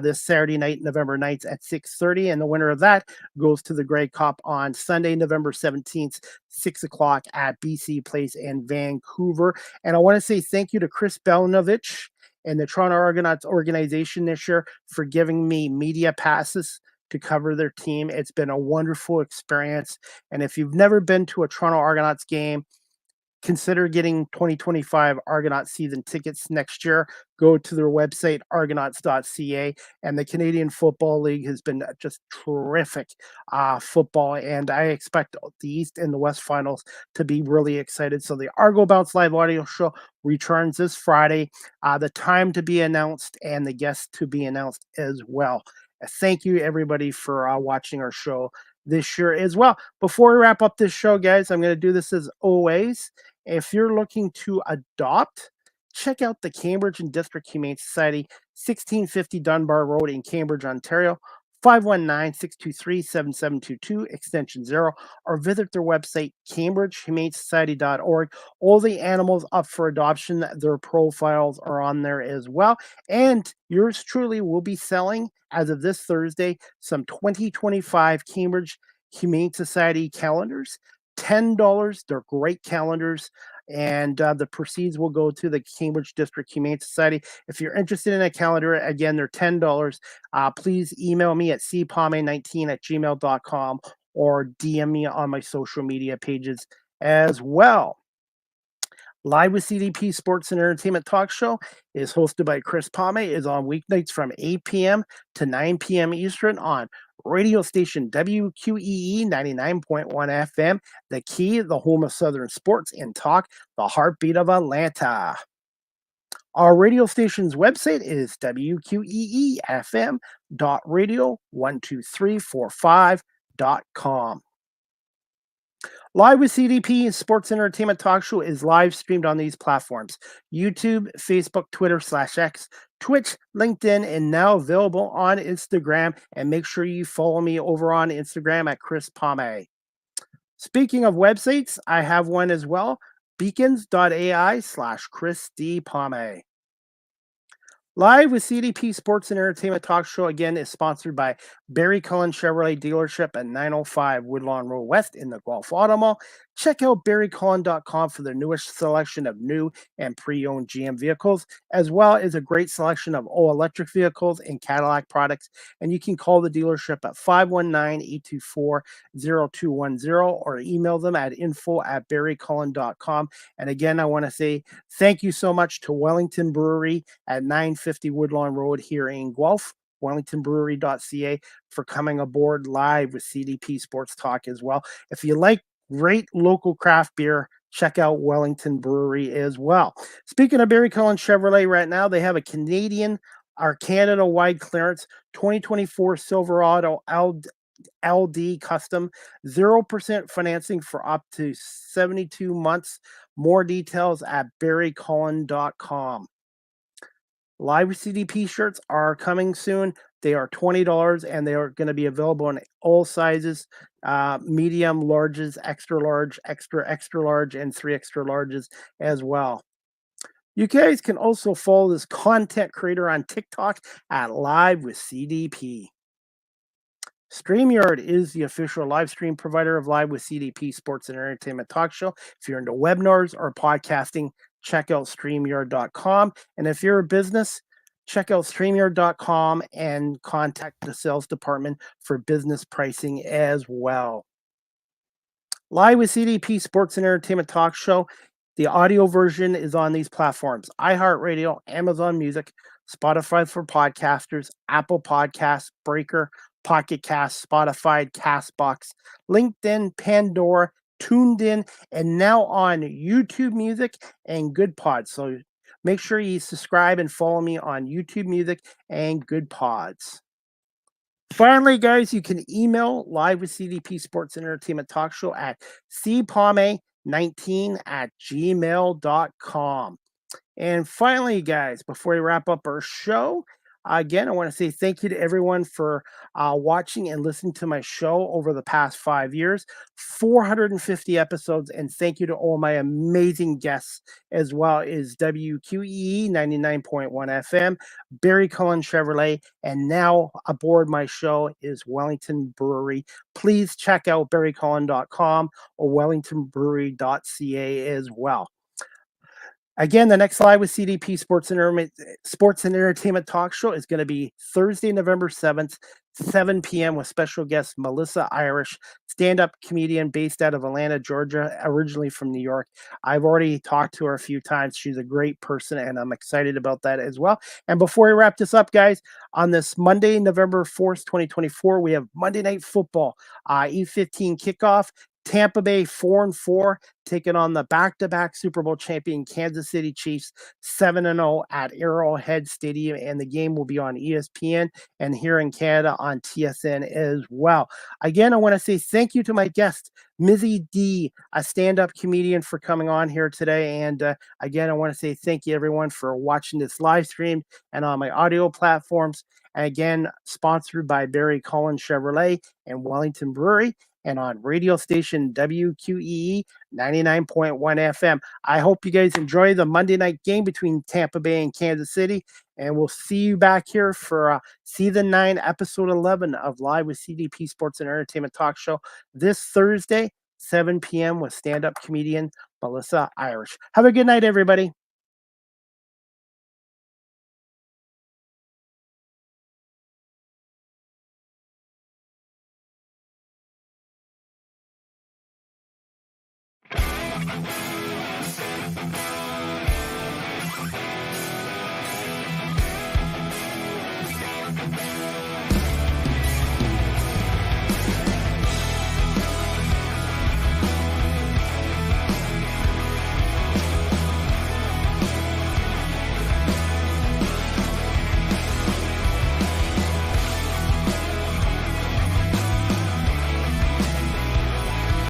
this Saturday night, November 9th at 6:30. And the winner of that goes to the Grey Cup on Sunday, November 17th, 6 o'clock at BC Place in Vancouver. And I want to say thank you to Chris Belinovich and the Toronto Argonauts organization this year for giving me media passes to cover their team. It's been a wonderful experience. And if you've never been to a Toronto Argonauts game, consider getting 2025 Argonauts season tickets next year. Go to their website, argonauts.ca. And the Canadian Football League has been just terrific football. And I expect the East and the West finals to be really excited. So the Argo Bounce live audio show returns this Friday. The time to be announced and the guests to be announced as well. Thank you, everybody, for watching our show this year as well. Before we wrap up this show, guys, I'm going to do this as always. If you're looking to adopt, check out the Cambridge and District Humane Society, 1650 Dunbar Road in Cambridge, Ontario, 519-623-7722, extension 0, or visit their website, cambridgehumanesociety.org. All the animals up for adoption, their profiles are on there as well. And yours truly will be selling, as of this Thursday, some 2025 Cambridge Humane Society calendars. $10. They're great calendars. And the proceeds will go to the Cambridge District Humane Society. If you're interested in a calendar, again, they're $10. Please email me at cpalme19@gmail.com or DM me on my social media pages as well. Live with CDP Sports and Entertainment Talk Show is hosted by Chris Palme. Is on weeknights from 8 p.m. to 9 p.m. Eastern on radio station WQEE 99.1 FM, The Key, the home of Southern sports and talk, the heartbeat of Atlanta. Our radio station's website is wqeefm.radio12345.com. Live with CDP Sports Entertainment Talk Show is live streamed on these platforms: YouTube, Facebook, Twitter /X, Twitch, LinkedIn, and now available on Instagram. And make sure you follow me over on Instagram at Chris Palme. Speaking of websites, I have one as well: beacons.ai/Chris D. Palme. Live with CDP Sports and Entertainment Talk Show again is sponsored by Barry Cullen Chevrolet Dealership at 905 Woodlawn Road West in the Guelph Auto Mall. Check out barrycullen.com for their newest selection of new and pre-owned GM vehicles, as well as a great selection of all-electric vehicles and Cadillac products. And you can call the dealership at 519-824-0210 or email them at info@barrycullen.com. And again, I want to say thank you so much to Wellington Brewery at 950 Woodlawn Road here in Guelph, wellingtonbrewery.ca, for coming aboard live with CDP Sports Talk as well. If you like great local craft beer, check out Wellington Brewery as well. Speaking of Barry Cullen Chevrolet, right now they have a Canada-wide clearance 2024 Silverado LD Custom, 0% financing for up to 72 months. More details at barrycullen.com. Live with CDP shirts are coming soon. They are $20 and they are going to be available in all sizes, medium, larges, extra large, extra large, and 3 extra larges as well. You guys can also follow this content creator on TikTok at Live with CDP. StreamYard is the official live stream provider of Live with CDP Sports and Entertainment Talk Show. If you're into webinars or podcasting, check out StreamYard.com. And if you're a business, check out StreamYard.com and contact the sales department for business pricing as well. Live with CDP Sports and Entertainment Talk Show. The audio version is on these platforms: iHeartRadio, Amazon Music, Spotify for podcasters, Apple Podcasts, Breaker, Pocket Cast, Spotify, Castbox, LinkedIn, Pandora, Tuned In, and now on YouTube Music and Good Pods. So make sure you subscribe and follow me on YouTube Music and Good Pods. Finally, guys, you can email Live with CDP Sports and Entertainment Talk Show at cpalme19@gmail.com. And finally, guys, before we wrap up our show, again, I want to say thank you to everyone for watching and listening to my show over the past 5 years, 450 episodes, and thank you to all my amazing guests, as well as WQEE 99.1 FM, Barry Cullen Chevrolet, and now aboard my show is Wellington Brewery. Please check out barrycullen.com or wellingtonbrewery.ca as well. Again, the next Live with CDP Sports and Entertainment Talk Show is going to be Thursday, November 7th, 7 p.m. with special guest Melissa Irish, stand-up comedian based out of Atlanta, Georgia, originally from New York. I've already talked to her a few times. She's a great person, and I'm excited about that as well. And before we wrap this up, guys, on this Monday, November 4th, 2024, we have Monday Night Football, E15 kickoff. Tampa Bay 4-4, taking on the back-to-back Super Bowl champion Kansas City Chiefs 7-0 at Arrowhead Stadium, and the game will be on ESPN and here in Canada on TSN as well. Again, I want to say thank you to my guest, Mezzy D, a stand-up comedian, for coming on here today. And again, I want to say thank you, everyone, for watching this live stream and on my audio platforms. And again, sponsored by Barry Collins Chevrolet and Wellington Brewery, and on radio station WQEE 99.1 FM. I hope you guys enjoy the Monday night game between Tampa Bay and Kansas City. And we'll see you back here for Season 9, Episode 11 of Live with CDP Sports and Entertainment Talk Show this Thursday, 7 p.m. with stand-up comedian Melissa Irish. Have a good night, everybody.